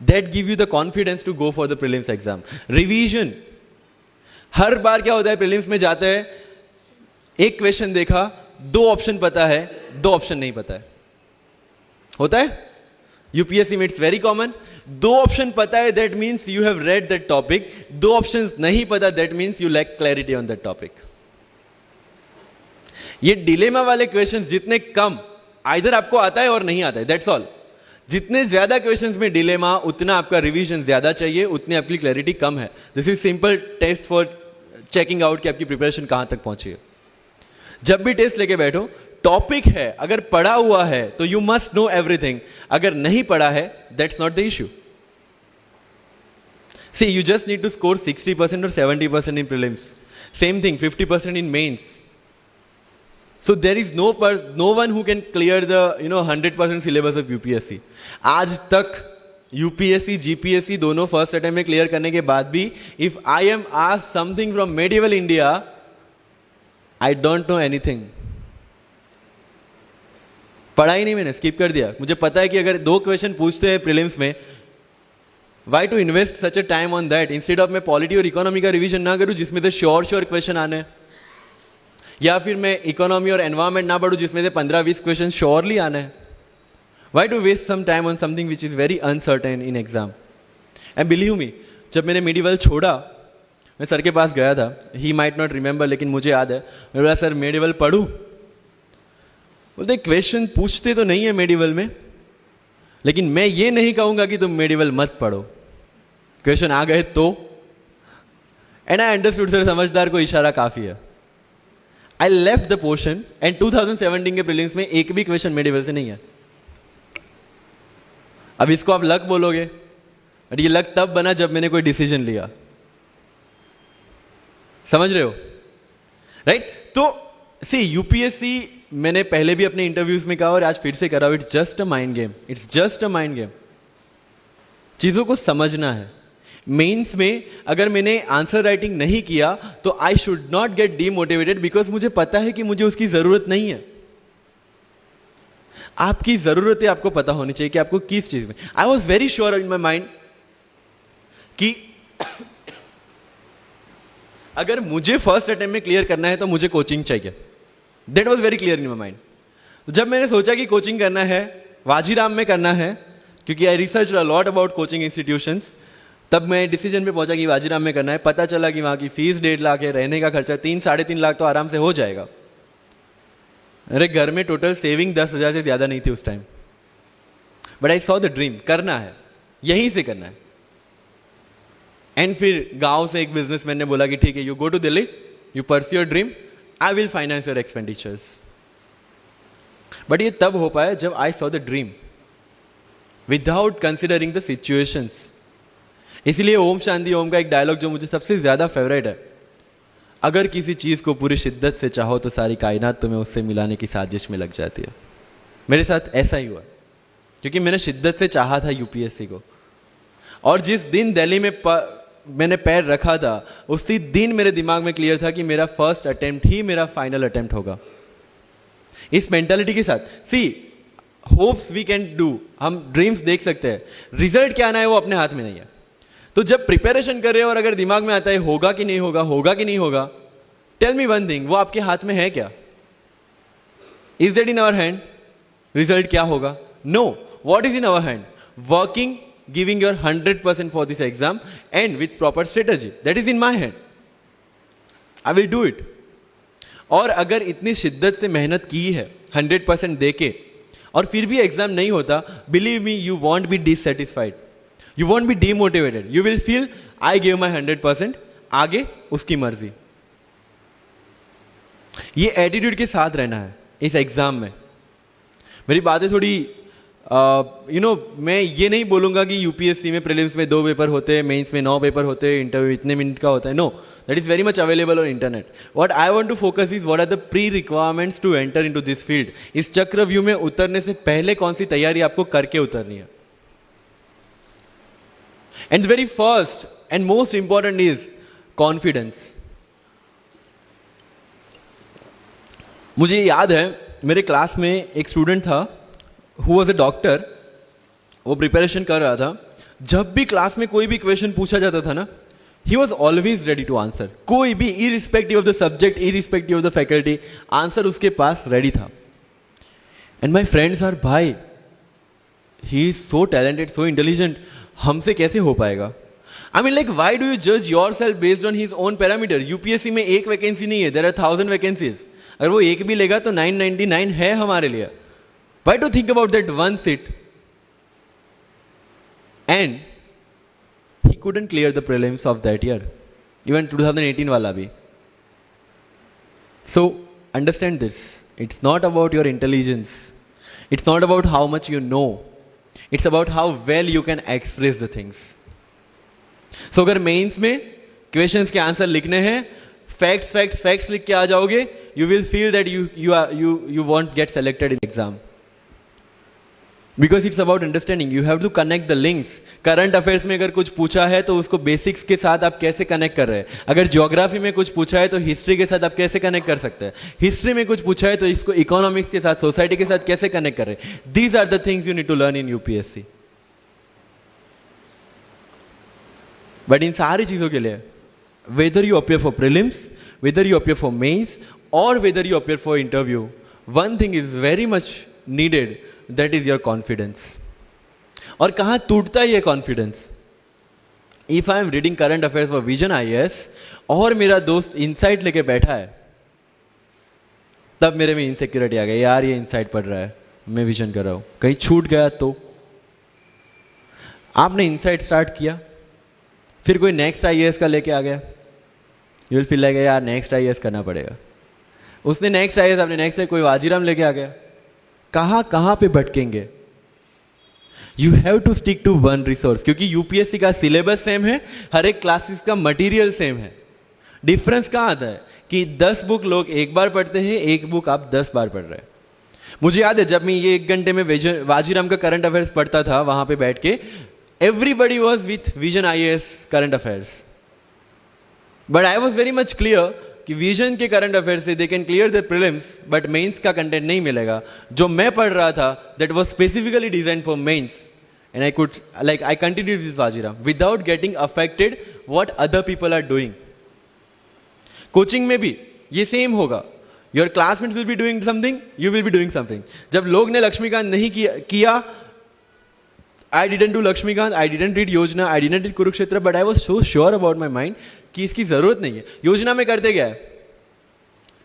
S1: That give you the confidence to go for the prelims exam. Revision, हर बार क्या होता है प्रीलिम्स में जाते हैं, एक क्वेश्चन देखा, 2 ऑप्शन पता है, 2 ऑप्शन नहीं पता है, होता है यूपीएससी में, इट्स वेरी कॉमन। 2 ऑप्शन पता है, that means you have read that topic. 2 option नहीं पता, that means you lack clarity on that topic. ये डिलेमा वाले क्वेश्चंस जितने कम, आइदर आपको आता है और नहीं आता है, दैट्स ऑल। जितने ज्यादा क्वेश्चंस में डिलेमा, उतना आपका रिवीजन ज्यादा चाहिए, उतनी आपकी क्लैरिटी कम है। This is simple test for checking out कि आपकी प्रिपरेशन कहां तक पहुंची है। जब भी टेस्ट लेके बैठो, टॉपिक है, अगर पढ़ा हुआ है तो यू मस्ट नो एवरीथिंग, अगर नहीं पढ़ा है that's not the issue. See, you just need to score 60% or 70% in prelims. Same thing, 50% in mains. So there is no one who can clear the 100% syllabus of UPSC. आज तक UPSC, GPSC दोनों first attempt में clear करने के बाद भी, if I am asked something from medieval India, I don't know anything, पढ़ा ही नहीं, मैंने स्किप कर दिया। मुझे पता है कि अगर 2 क्वेश्चन पूछते हैं प्रीलिम्स में, why to invest such a time on that, instead of मैं पॉलिटी और इकोनॉमी का रिवीजन ना करूं जिसमें से श्योर क्वेश्चन आने, या फिर मैं इकोनॉमी और एनवायरमेंट ना पढ़ूं जिसमें से 15-20 क्वेश्चन श्योरली आने हैं। Why to waste some time on something which is very uncertain in exam. And believe me, जब मैंने मेडिवल छोड़ा, मैं सर के पास गया था, ही माइट नॉट रिमेंबर, लेकिन मुझे याद है, मैं बोला सर मेडिवल पढ़ूं? बोलते क्वेश्चन पूछते तो नहीं है मेडिवल में, लेकिन मैं ये नहीं कहूंगा कि तुम मेडिवल मत पढ़ो, क्वेश्चन आ गए तो। एंड आई अंडरस्टूड, सर समझदार को इशारा काफी है। I left the portion and 2017 के प्रीलिम्स में एक भी क्वेश्चन मेडिवल से नहीं है। अब इसको आप लक बोलोगे, बट ये लक तब बना जब मैंने कोई डिसीजन लिया। समझ रहे हो, राइट? तो सी यूपीएससी, मैंने पहले भी अपने इंटरव्यूज में कहा और आज फिर से करा, it's just a mind game, it's just a mind game. चीजों को समझना है। मेंस में अगर मैंने आंसर राइटिंग नहीं किया तो I should not gate demotivated, because मुझे पता है कि मुझे उसकी जरूरत नहीं है। आपकी जरूरतें आपको पता होनी चाहिए कि आपको किस चीज में। आई was very sure in my mind कि अगर मुझे फर्स्ट अटेम्प्ट में क्लियर करना है तो मुझे कोचिंग चाहिए। That was very clear in my mind. जब मैंने सोचा कि कोचिंग करना है, वाजीराम में करना है, क्योंकि I research a lot about coaching institutions, तब मैं डिसीजन पे पहुंचा कि वाजीराम में करना है। पता चला कि वहां की फीस 1.5 लाख है, रहने का खर्चा 3-3.5 लाख तो आराम से हो जाएगा। अरे घर में टोटल सेविंग 10,000 से ज्यादा नहीं थी उस time, but I saw the dream, करना है, यहीं से करना है। एंड फिर गांव से एक बिजनेसमैन ने बोला कि ठीक है, you go to Delhi, you pursue your dream, I will finance your expenditures. But ये तब हो पाया जब I saw the dream without considering the situations. इसलिए ओम शांति ओम का एक डायलॉग जो मुझे सबसे ज्यादा फेवरेट है, अगर किसी चीज को पूरी शिद्दत से चाहो तो सारी कायनात तुम्हें उससे मिलाने की साजिश में लग जाती है। मेरे साथ ऐसा ही हुआ, क्योंकि मैंने शिद्दत से चाहा था यूपीएससी को, और जिस दिन दिल्ली में मैंने पैर रखा था, उसी दिन मेरे दिमाग में क्लियर था कि मेरा फर्स्ट अटेम्प्ट ही मेरा फाइनल अटेम्प्ट होगा। इस मेंटालिटी के साथ, सी होप्स वी कैन डू, हम ड्रीम्स देख सकते हैं, रिजल्ट क्या आना है वो अपने हाथ में नहीं है। तो जब प्रिपरेशन कर रहे हो और अगर दिमाग में आता है होगा कि नहीं होगा, होगा कि नहीं होगा, टेल मी वन थिंग, वो आपके हाथ में है क्या? Is that in our hand? Result क्या होगा? No. What is in our hand? Working, giving your 100% for this exam and with proper strategy, that is in my hand. I will do it. और अगर इतनी शिद्दत से मेहनत की है 100% देके और फिर भी एग्जाम नहीं होता, believe me, you won't be dissatisfied, you won't be demotivated, you will feel I give my 100%, आगे उसकी मर्जी। ये एटीट्यूड के साथ रहना है इस एग्जाम में। मेरी बातें थोड़ी मैं ये नहीं बोलूंगा कि यूपीएससी में प्रीलिम्स में 2 पेपर होते हैं, मेंस में 9 पेपर होते हैं, इंटरव्यू इतने मिनट का होता है। No, that is very much available on internet. What I want to focus is what are the pre requirements to enter into this field. इस चक्रव्यूह में उतरने से पहले कौन सी तैयारी आपको करके उतरनी है। And the very first and most important is confidence. मुझे याद है मेरे क्लास में एक स्टूडेंट था हु वॉज अ डॉक्टर, वो प्रिपरेशन कर रहा था। जब भी क्लास में कोई भी क्वेश्चन पूछा जाता था ना, he was always ready to answer. कोई भी, irrespective of the subject, irrespective of the faculty, answer उसके पास रेडी था। एंड माई फ्रेंड्स आर, भाई he is so talented, so intelligent, हमसे कैसे हो पाएगा? I mean like, why do you जज yourself based on his own parameter? UPSC में एक वैकेंसी नहीं है, देयर आर 1000 वैकेंसीज। अगर वो एक भी लेगा तो 999 है हमारे लिए। Why to think about that one seat? And he couldn't clear the prelims of that year, even 2018 wala bhi. So understand this, it's not about your intelligence, it's not about how much you know, it's about how well you can express the things. So अगर mains में questions के answer लिखने हैं, facts लिख के आ जाओगे, you will feel that you won't get selected in exam. Because it's about understanding, you have to connect the links. Current affairs में अगर कुछ पूछा है तो उसको बेसिक्स के साथ आप कैसे कनेक्ट कर रहे हैं. अगर ज्योग्राफी में कुछ पूछा है तो हिस्ट्री के साथ आप कैसे कनेक्ट कर सकते हैं. हिस्ट्री में कुछ पूछा है तो इसको इकोनॉमिक्स के साथ, सोसाइटी के साथ कैसे कनेक्ट कर रहे हैं. These are the things you need to learn in UPSC. But इन सारी चीजों के लिए, whether you appear for prelims, whether you appear for mains, और whether you appear for interview, one thing is very much needed, that is your confidence. और कहां टूटता है ये confidence? If I am reading current affairs for Vision IAS और मेरा दोस्त insight लेके बैठा है, तब मेरे में इनसिक्योरिटी आ गई, यार ये इनसाइट पढ़ रहा है, मैं विजन कर रहा हूं, कहीं छूट गया तो. आपने इनसाइट स्टार्ट किया, फिर कोई नेक्स्ट आईएएस का लेके आ गया, यू विल फील लाइक यार नेक्स्ट आईएएस करना पड़ेगा. उसने नेक्स्ट आईएएस, आपने नेक्स्ट कोई वाजीराम लेके आ गया. कहां पे भटकेंगे? You have to stick to one resource, क्योंकि यूपीएससी का सिलेबस सेम है, हर एक क्लासेस का मटेरियल सेम है. डिफरेंस कहां आता है कि 10 बुक लोग एक बार पढ़ते हैं, एक बुक आप 10 बार पढ़ रहे हैं. मुझे याद है जब मैं ये 1 घंटे में वाजीराम का करंट अफेयर्स पढ़ता था, वहां पे बैठ के everybody was with vision IAS current affairs, but I was very much clear कि विजन के करंट अफेयर से they can clear the prelims, but mains का कंटेंट नहीं मिलेगा. जो मैं पढ़ रहा था that was specifically design for mains, and I could like I continue this Vajiram without getting affected what other people are doing. Coaching में भी ये सेम होगा. Your classmates will be doing something, you will be doing something. जब लोग ने लक्ष्मीकांत नहीं किया, I didn't do Lakshmikant, I didn't read Yojana, I didn't read Kurukshetra, but I was so sure about my mind कि इसकी जरूरत नहीं है. योजना में करते क्या है,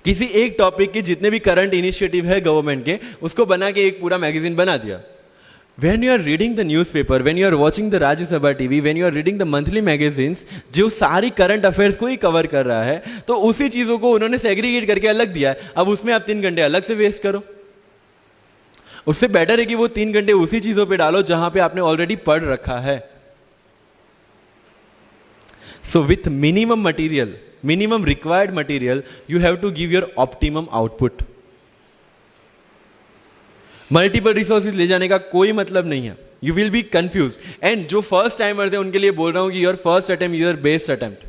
S1: किसी एक टॉपिक के जितने भी करंट इनिशिएटिव है गवर्नमेंट के, उसको बना के एक पूरा मैगजीन बना दिया. When you are reading the newspaper, when you are watching the Rajya Sabha TV, when you are reading the monthly magazines, जो सारी करंट अफेयर्स को ही कवर कर रहा है, तो उसी चीजों को उन्होंने सेग्रीगेट करके अलग दिया है. अब उसमें आप 3 घंटे अलग से वेस्ट करो. उससे बेटर है कि वो 3 घंटे उसी चीजों पे डालो जहां पे आपने ऑलरेडी पढ़ रखा है. So with minimum material, minimum required material, you have to give your optimum output. Multiple resources ले जाने का कोई मतलब नहीं है. You will be confuse. And जो फर्स्ट टाइमर्स है उनके लिए बोल रहा हूं कि your first attempt, your best attempt,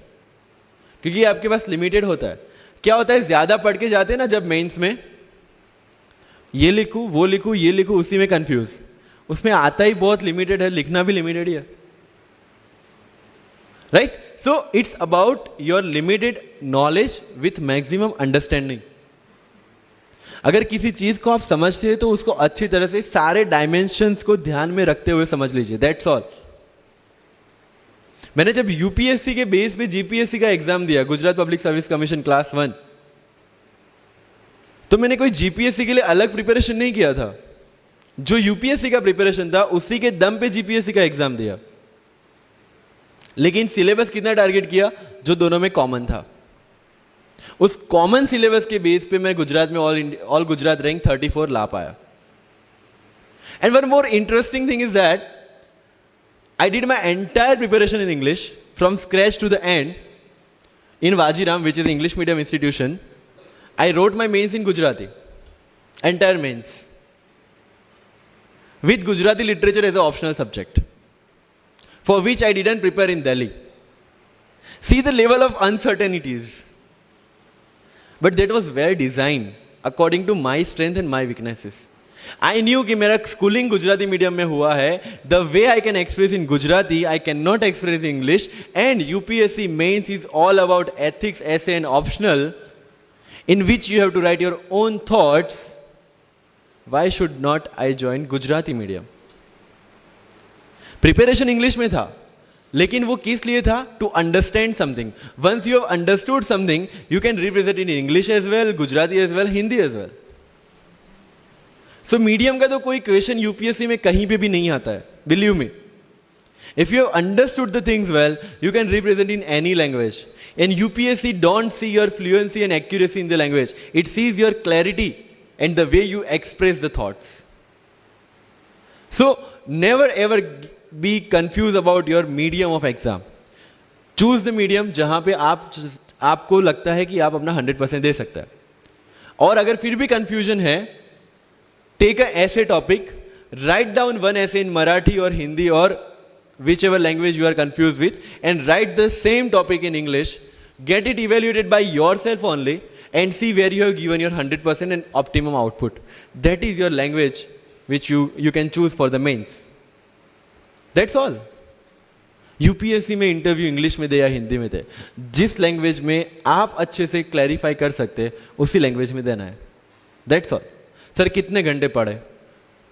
S1: क्योंकि आपके पास लिमिटेड होता है. क्या होता है, ज्यादा पढ़ के जाते हैं ना जब मेंस में, ये लिखूं वो लिखूं ये लिखूं, उसी में कंफ्यूज. उसमें आता ही बहुत लिमिटेड है, लिखना भी लिमिटेड ही है. Right? So it's about your limited knowledge with maximum understanding. अगर किसी चीज को आप समझते हैं तो उसको अच्छी तरह से सारे डायमेंशंस को ध्यान में रखते हुए समझ लीजिए. That's all. मैंने जब यूपीएससी के बेस पे जीपीएससी का एग्जाम दिया, Gujarat public service commission class 1, तो मैंने कोई जीपीएससी के लिए अलग प्रिपरेशन नहीं किया था. जो यूपीएससी का प्रिपरेशन था उसी के दम पे जीपीएससी का एग्जाम दिया. लेकिन सिलेबस कितना टारगेट किया, जो दोनों में कॉमन था. उस कॉमन सिलेबस के बेस पे मैं गुजरात में ऑल गुजरात रैंक 34 ला पाया. And one more interesting thing is that I did my entire preparation in English from scratch to the end in Vajiram, which is English medium institution. I wrote my mains in Gujarati, entire mains, with Gujarati literature as an optional subject, for which I didn't prepare in Delhi. See the level of uncertainties. But that was well designed according to my strength and my weaknesses. I knew कि मेरा schooling Gujarati medium में हुआ है. The way I can express in Gujarati, I cannot express in English. And UPSC mains is all about ethics, essay and optional, in which you have to write your own thoughts. Why should not I join Gujarati medium? Preparation English में था, लेकिन वो किस लिए था? To understand something. Once you have understood something, you can represent in English as well, Gujarati as well, Hindi as well. So medium का तो कोई question UPSC में कहीं पे भी नहीं आता है, believe me. If you have understood the things well, you can represent in any language. And UPSC don't see your fluency and accuracy in the language. It sees your clarity and the way you express the thoughts. So never ever be confused about your medium of exam. Choose the medium जहां पे आपको लगता है कि आप अपना 100% दे सकते हैं. और अगर फिर भी confusion है, take a essay topic, Write down one essay in Marathi or Hindi or whichever language you are confused with, and write the same topic in English. Get it evaluated by yourself only and see where you have given your 100% and optimum output. That is your language which you can choose for the mains. That's all. UPSC में interview English में दे या हिंदी में दे, जिस language में आप अच्छे से clarify कर सकते उसी लैंग्वेज में देना है. That's all. सर कितने घंटे पढ़े?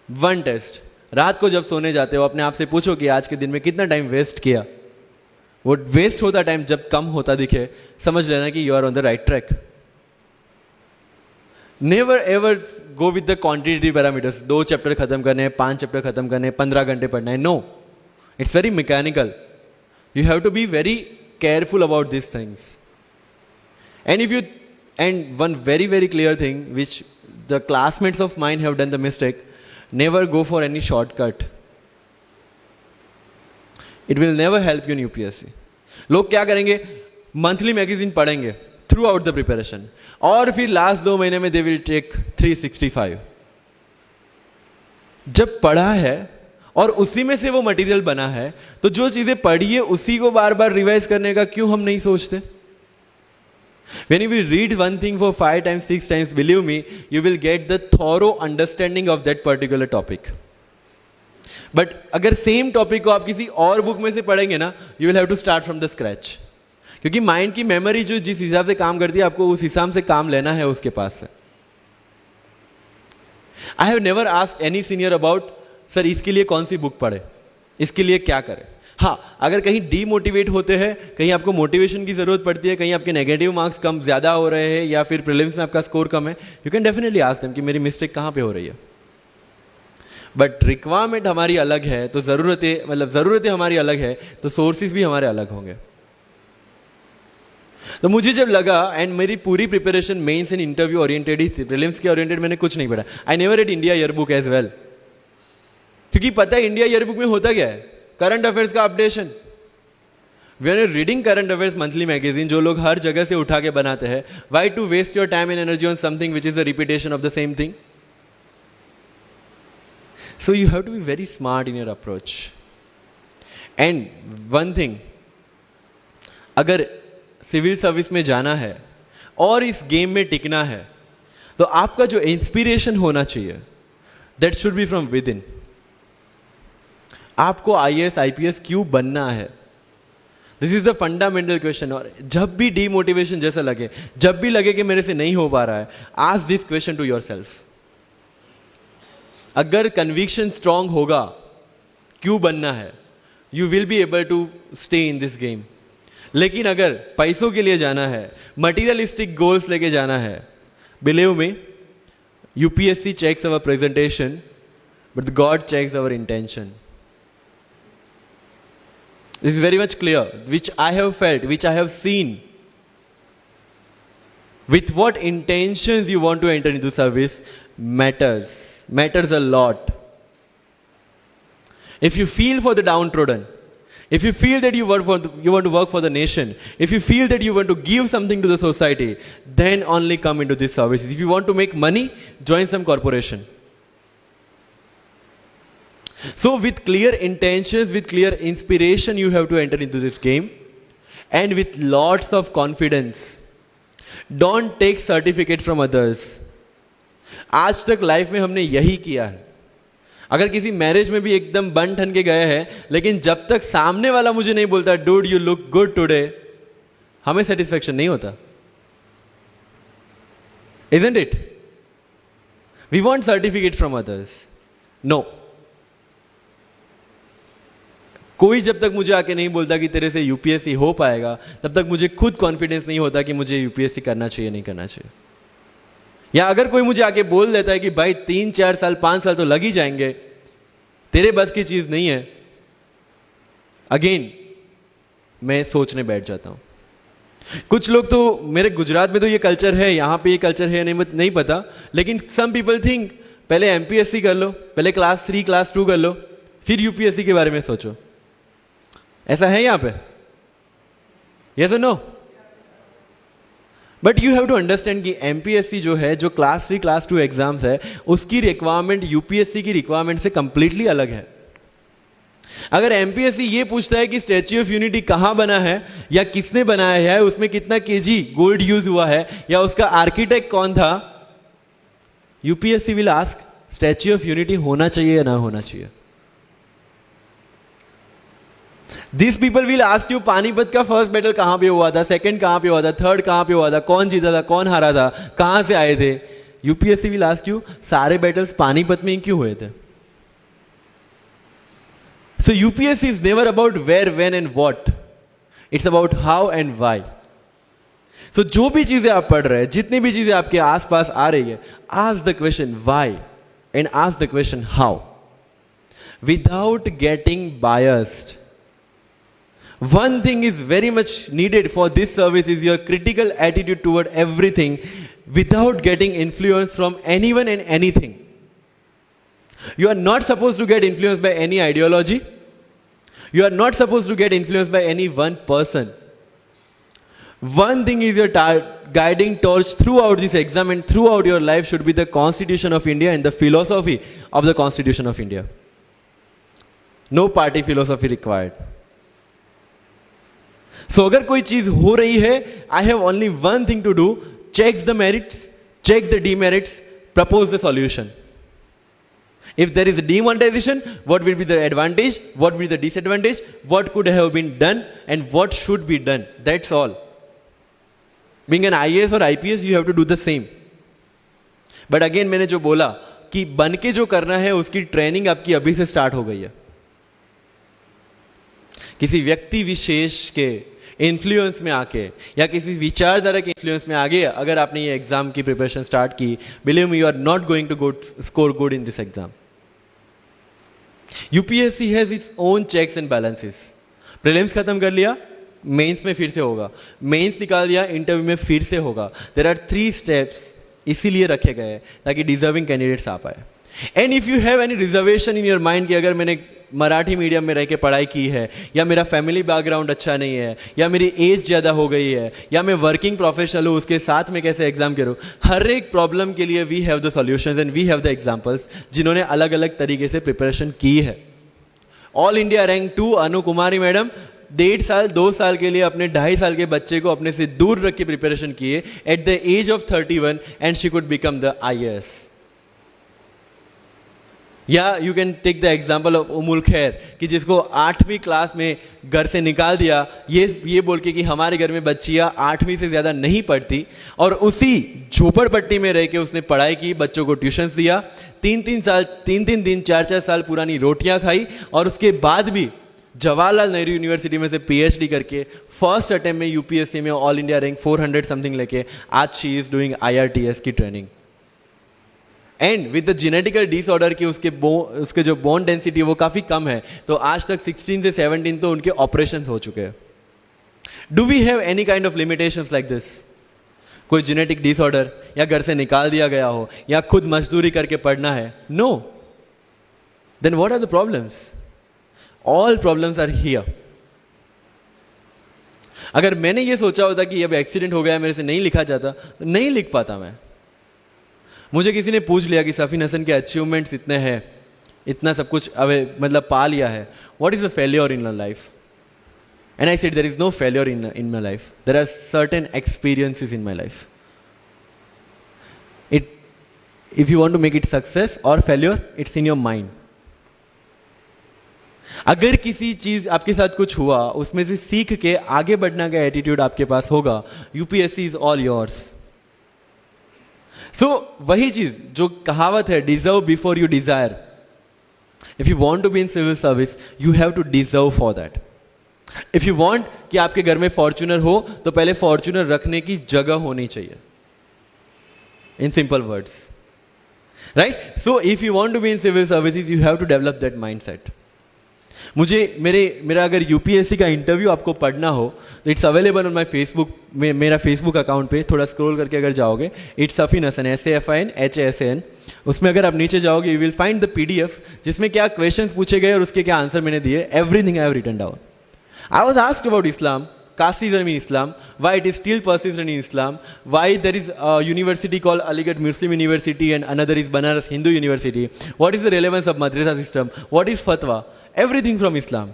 S1: One test. रात को जब सोने जाते हो अपने आप से पूछो कि आज के दिन में कितना टाइम वेस्ट किया. वो वेस्ट होता टाइम जब कम होता दिखे, समझ लेना कि you are on the right track. Never ever go with the quantitative parameters. 2 chapter खत्म करने हैं, 5 चैप्टर खत्म करने हैं, 15 घंटे पढ़ना है. No, it's very mechanical. You have to be very careful about these things. And one very, very clear thing which the classmates of mine have done the mistake, never go for any shortcut. It will never help you in UPSC. लोग क्या करेंगे? Monthly magazine पढ़ेंगे through out the preparation, और फिर last 2 महीने में they will take 365. जब पढ़ा है और उसी में से वो मटेरियल बना है, तो जो चीजें पढ़ी है उसी को बार बार रिवाइज करने का क्यों हम नहीं सोचते? When you will read one thing for 5 times, 6 times, believe me, you will get the thorough understanding of that particular topic. But अगर सेम टॉपिक को आप किसी और बुक में से पढ़ेंगे ना, you will have to start from the scratch. क्योंकि माइंड की मेमोरी जो जिस हिसाब से काम करती है, आपको उस हिसाब से काम लेना है उसके पास से. I have never asked any senior about sir इसके लिए कौन सी बुक पढ़े, इसके लिए क्या करें. हाँ, अगर कहीं डीमोटिवेट होते हैं, कहीं आपको मोटिवेशन की जरूरत पड़ती है, कहीं आपके नेगेटिव मार्क्स कम ज्यादा हो रहे हैं या फिर प्रीलिम्स में आपका स्कोर कम है, you can definitely ask them कि मेरी मिस्टेक कहाँ पे हो रही है. बट रिक्वायरमेंट हमारी अलग है, तो जरूरतें हमारी अलग है, तो सोर्सेज भी हमारे अलग होंगे. तो मुझे जब लगा, एंड मेरी पूरी preparation mains and interview oriented ही थी, प्रीलिम्स के ओरिएंटेड मैंने कुछ नहीं पढ़ा. I never read India yearbook as well, क्योंकि पता है इंडिया ईयरबुक में होता क्या है? करंट अफेयर्स का updation. We are reading current affairs monthly magazine, जो लोग हर जगह से उठा के बनाते हैं. Why to waste your time and energy on something which is a repetition of the same thing? So you have to be very smart in your approach. And one thing, अगर सिविल सर्विस में जाना है और इस game में टिकना है, तो आपका जो इंस्पिरेशन होना चाहिए, that should be from with in. आपको आईएएस आईपीएस क्यों बनना है? This is the fundamental question. और जब भी डीमोटिवेशन जैसा लगे, जब भी लगे कि मेरे से नहीं हो पा रहा है, ask this question to yourself. अगर कन्विक्शन स्ट्रांग होगा क्यों बनना है, you will be able to stay in this game. लेकिन अगर पैसों के लिए जाना है, मटीरियलिस्टिक गोल्स लेके जाना है, believe me, UPSC checks our presentation, but God checks our intention. This is very much clear, which I have felt, which I have seen. With what intentions you want to enter into service matters a lot. If you feel for the downtrodden, if you feel that you want to work for the nation, if you feel that you want to give something to the society, then only come into this service. If you want to make money, join some corporation. So with clear intentions, with clear inspiration, you have to enter into this game, and with lots of confidence. Don't take certificate from others. आज तक life में हमने यही किया है. अगर किसी marriage में भी एकदम बन ठन के गए हैं, लेकिन जब तक सामने वाला मुझे नहीं बोलता dude you look good today, हमें सेटिस्फेक्शन नहीं होता. Isn't it? We want certificate from others. No. कोई जब तक मुझे आके नहीं बोलता कि तेरे से यूपीएससी हो पाएगा, तब तक मुझे खुद कॉन्फिडेंस नहीं होता कि मुझे यूपीएससी करना चाहिए नहीं करना चाहिए. या अगर कोई मुझे आके बोल देता है कि भाई 3-4 साल 5 साल तो लग ही जाएंगे, तेरे बस की चीज नहीं है, अगेन मैं सोचने बैठ जाता हूं. कुछ लोग तो, मेरे गुजरात में तो ये कल्चर है, यहां पे ये कल्चर है नहीं पता, लेकिन सम पीपल थिंक पहले एमपीएससी कर लो, पहले क्लास 3 क्लास 2 कर लो, फिर यूपीएससी के बारे में सोचो. ऐसा है यहां पे? यस और no? But you have to understand कि एमपीएससी जो है, जो क्लास 3 क्लास 2 एग्जाम्स है, उसकी रिक्वायरमेंट यूपीएससी की रिक्वायरमेंट से कंप्लीटली अलग है। अगर एमपीएससी ये पूछता है कि स्टैच्यू ऑफ यूनिटी कहां बना है या किसने बनाया है, उसमें कितना केजी गोल्ड यूज हुआ है, या उसका आर्किटेक्ट कौन था, UPSC will ask statue of unity होना चाहिए या ना होना चाहिए। This people will ask you Panipat का फर्स्ट बैटल कहां पे हुआ था, सेकंड कहां पे हुआ था, थर्ड कहां पे हुआ था, कौन जीता था, कौन हारा था, कहां से आए थे। यूपीएससी विल आस्क यू सारे बैटल्स पानीपत में ही क्यों हुए थे। So UPSC is never about where, when and what, it's about how and why. So जो भी चीजें आप पढ़ रहे हैं, जितनी भी चीजें आपके आसपास आ रही है, ask the question why and ask the question how, without getting biased. One thing is very much needed for this service is your critical attitude toward everything without getting influence from anyone and anything. You are not supposed to get influenced by any ideology. You are not supposed to get influenced by any one person. One thing is your guiding torch throughout this exam and throughout your life should be the Constitution of India and the philosophy of the Constitution of India. No party philosophy required. So अगर कोई चीज हो रही है, I have only one thing to do, check the merits, check the demerits, propose the solution. If there is demonetization, what will be the advantage, what will be the disadvantage, what could have been done and what should be done, that's all. Being an IAS or IPS you have to do the same. But again मैंने जो बोला कि बन के जो करना है उसकी ट्रेनिंग आपकी अभी से स्टार्ट हो गई है। किसी व्यक्ति विशेष के इन्फ्लुएंस में आके या किसी विचारधारा के इन्फ्लुएंस में आगे अगर आपने ये एग्जाम की प्रिपरेशन स्टार्ट की, believe me you are not going to score good in this exam. UPSC has its own checks and balances. Prelims खत्म कर लिया, मेंस में फिर से होगा, मेंस निकाल दिया, इंटरव्यू में फिर से होगा। देयर आर 3 स्टेप्स इसीलिए रखे गए हैं ताकि डिजर्विंग कैंडिडेट्स आ पाए। And if you have any reservation in your mind कि अगर मैंने मराठी मीडियम में रह के पढ़ाई की है, या मेरा फैमिली बैकग्राउंड अच्छा नहीं है, या मेरी एज ज़्यादा हो गई है, या मैं वर्किंग प्रोफेशनल हूँ, उसके साथ में कैसे एग्जाम करूँ, हर एक प्रॉब्लम के लिए we have the solutions and we have the examples जिन्होंने अलग अलग तरीके से प्रिपरेशन की है। All India rank 2 Anu Kumari madam 1.5 साल 2 साल के लिए अपने 2.5 साल के बच्चे को अपने से दूर रख के प्रिपरेशन किए at the age of 31 and she could become the IAS। या you can take the example of Umul Kher कि जिसको 8वीं क्लास में घर से निकाल दिया ये बोल के कि हमारे घर में बच्चियां 8वीं से ज्यादा नहीं पढ़ती, और उसी झोपड़पट्टी में रह के उसने पढ़ाई की, बच्चों को ट्यूशंस दिया, 3 दिन 4 साल पुरानी रोटियां खाई, और उसके बाद भी जवाहरलाल नेहरू यूनिवर्सिटी में से PhD करके फर्स्ट अटेम्प्ट में यूपीएससी में ऑल इंडिया रैंक 400 समथिंग लेके आज शी इज डूइंग IRTS की training. And with the genetical disorder की उसके जो बोन डेंसिटी वो काफी कम है, तो आज तक 16 से 17 तो उनके ऑपरेशन हो चुके हैं। Do we have any kind of limitations like this? कोई जेनेटिक डिसऑर्डर या घर से निकाल दिया गया हो या खुद मजदूरी करके पढ़ना है? No. Then what are the problems? All problems are here. अगर मैंने ये सोचा होता कि अब एक्सीडेंट हो गया, मेरे से नहीं लिखा जाता, तो नहीं लिख पाता मैं। मुझे किसी ने पूछ लिया कि सफीन हसन के अचीवमेंट्स इतने हैं, इतना सब कुछ मतलब पा लिया है, what is the failure in your life? And I said there is no failure in my life, there are certain experiences in my life. If you want to make it success और failure, it's in your mind. अगर किसी चीज आपके साथ कुछ हुआ, उसमें से सीख के आगे बढ़ने का एटीट्यूड आपके पास होगा, UPSC is all yours. So वही चीज जो कहावत है, deserve before you desire. If you want to be in civil service, you have to deserve for that. If you want कि आपके घर में फॉर्च्यूनर हो, तो पहले फॉर्च्यूनर रखने की जगह होनी चाहिए, in simple words, right? So if you want to be in civil services, you have to develop that mindset. मेरा अगर यूपीएससी का इंटरव्यू आपको पढ़ना हो तो it's available on my Facebook, मेरा फेसबुक अकाउंट पे थोड़ा स्क्रॉल करके अगर जाओगे, इट्स सफीन हसन SAFIN उसमें अगर आप नीचे जाओगे, you will find the PDF जिसमें क्या क्वेश्चंस पूछे गए और उसके क्या आंसर मैंने दिए, everything I have written down. I was asked about Islam, casteism in Islam, why it is still persistent in Islam, why there is a university called Aligarh Muslim University and another is Banaras Hindu University, what is the relevance of madrasa system, what is fatwa, everything from Islam.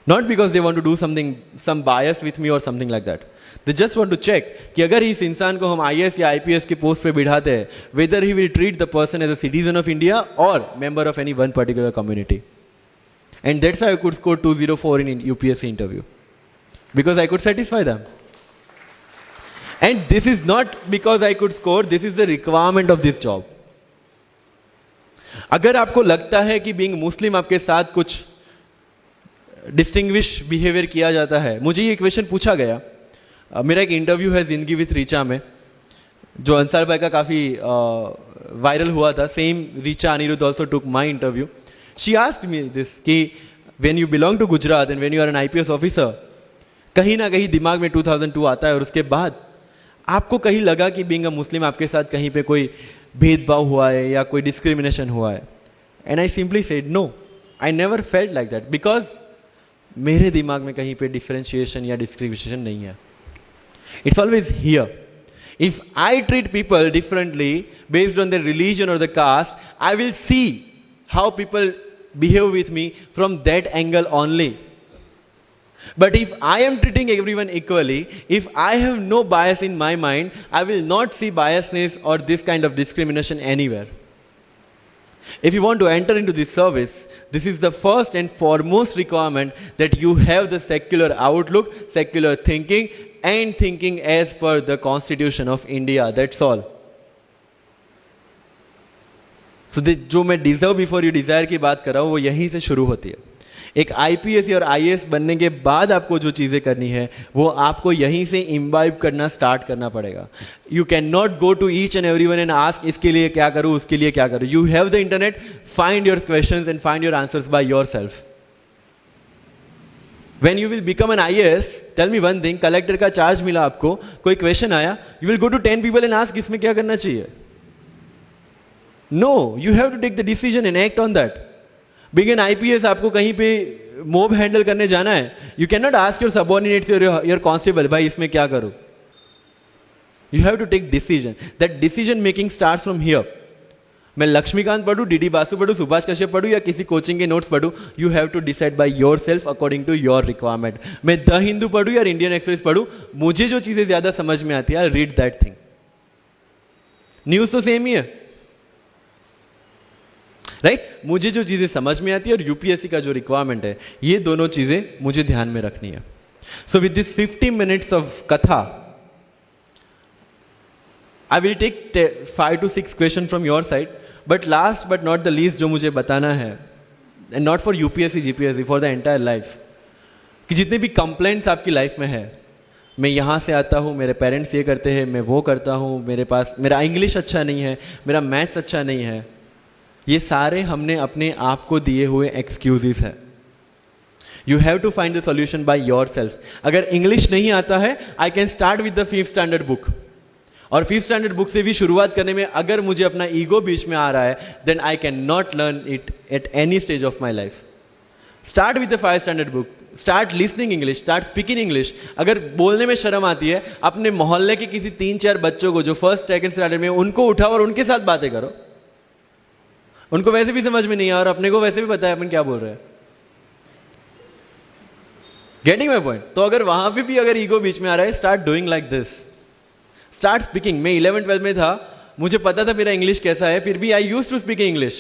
S1: Not because they want to do something, some bias with me or something like that. They just want to check कि अगर इस इंसान को हम IAS या IPS के post पे बिठाते हैं, whether he will treat the person as a citizen of India or member of any one particular community. And that's how I could score 204 in UPSC interview. Because I could satisfy them. And this is not because I could score, this is the requirement of this job. अगर आपको लगता है कि being Muslim आपके साथ कुछ distinguish behaviour किया जाता है, मुझे ये क्वेश्चन पूछा गया. मेरा एक इंटरव्यू है जिंदगी विथ रीचा में, जो अंसार भाई का काफ़ी वायरल हुआ था. Same Richa Anirudh also took my interview. She asked me this कि when you belong to Gujarat and when you are an IPS officer, कहीं ना कहीं दिमाग में 2002 आता है और उसके बाद आपको कहीं लगा कि बीइंग अ मुस्लिम आपके साथ कहीं पे कोई भेदभाव हुआ है या कोई डिस्क्रिमिनेशन हुआ है. And I simply said no, I never felt like that, because मेरे दिमाग में कहीं पे डिफरेंशिएशन या डिस्क्रिमिनेशन नहीं है. It's always here. If I treat people differently based on their religion or the caste, I will see how people behave with me from that angle only. But if I am treating everyone equally, if I have no bias in my mind, I will not see biasness or this kind of discrimination anywhere. If you want to enter into this service, this is the first and foremost requirement, that you have the secular outlook, secular thinking, and thinking as per the Constitution of India. That's all. So जो मैं deserve before you desire की बात कर रहा हूँ, वो यहीं से शुरू होती है. एक IPS और IAS बनने के बाद आपको जो चीज़ें करनी है, वो आपको यहीं से इम्बाइब करना स्टार्ट करना पड़ेगा. You can not go to each and everyone and ask इसके लिए क्या करूँ, उसके लिए क्या करूँ. You have the internet, find your questions and find your answers by yourself. When you will become an IAS, tell me one thing, collector का charge मिला आपको, कोई क्वेश्चन आया, you will go to 10 people and ask इसमें क्या करना चाहिए. No, you have to take the decision and act on that. Being an IPS, आपको कहीं पे मोब हैंडल करने जाना है, you cannot ask your subordinates or your constable, भाई इसमें क्या करूँ. You have to take decision. That decision making starts from here. मैं लक्ष्मीकांत पढ़ूँ, DD बासु पढ़ूँ, सुभाष कश्यप पढ़ूँ या किसी कोचिंग के नोट्स पढ़ूँ, you have to decide by yourself according to your requirement. मैं द हिंदू पढ़ूँ या इंडियन एक्सप्रेस पढ़ूँ, मुझे जो चीज़ें ज़्यादा समझ में आती है, I read that thing. News तो सेम ही है, राइट? मुझे जो चीज़ें समझ में आती है और UPSC का जो रिक्वायरमेंट है, ये दोनों चीज़ें मुझे ध्यान में रखनी है. So with this 50 minutes of कथा, I will take 5 to 6 questions from your side. But last but not the least, जो मुझे बताना है, and not for UPSC, GPSC, for the entire life, कि जितने भी कंप्लेंट्स आपकी लाइफ में है, मैं यहाँ से आता हूँ, मेरे पेरेंट्स ये करते हैं, मैं वो करता हूँ, मेरा इंग्लिश अच्छा नहीं है, मेरा मैथ्स अच्छा नहीं है, ये सारे हमने अपने आप को दिए हुए एक्सक्यूजेस हैं. You have to find the solution by yourself. अगर इंग्लिश नहीं आता है, I can start with the 5th standard book. और 5th स्टैंडर्ड बुक से भी शुरुआत करने में अगर मुझे अपना ईगो बीच में आ रहा है, then I can not learn it at any stage of my life. Start with the 5th standard book, start listening English, start speaking English. अगर बोलने में शर्म आती है, अपने मोहल्ले के किसी 3-4 बच्चों को जो 1st 2nd स्टैंडर्ड में, उनको उठाओ और उनके साथ बातें करो. उनको वैसे भी समझ में नहीं आ और अपने को वैसे भी पता है अपन क्या बोल रहे हैं. Getting my point? तो अगर वहां पे भी अगर ईगो बीच में आ रहा है, start doing like this, start speaking. मैं 11th-12th में था, मुझे पता था मेरा इंग्लिश कैसा है, फिर भी आई यूज टू स्पीक इंग्लिश,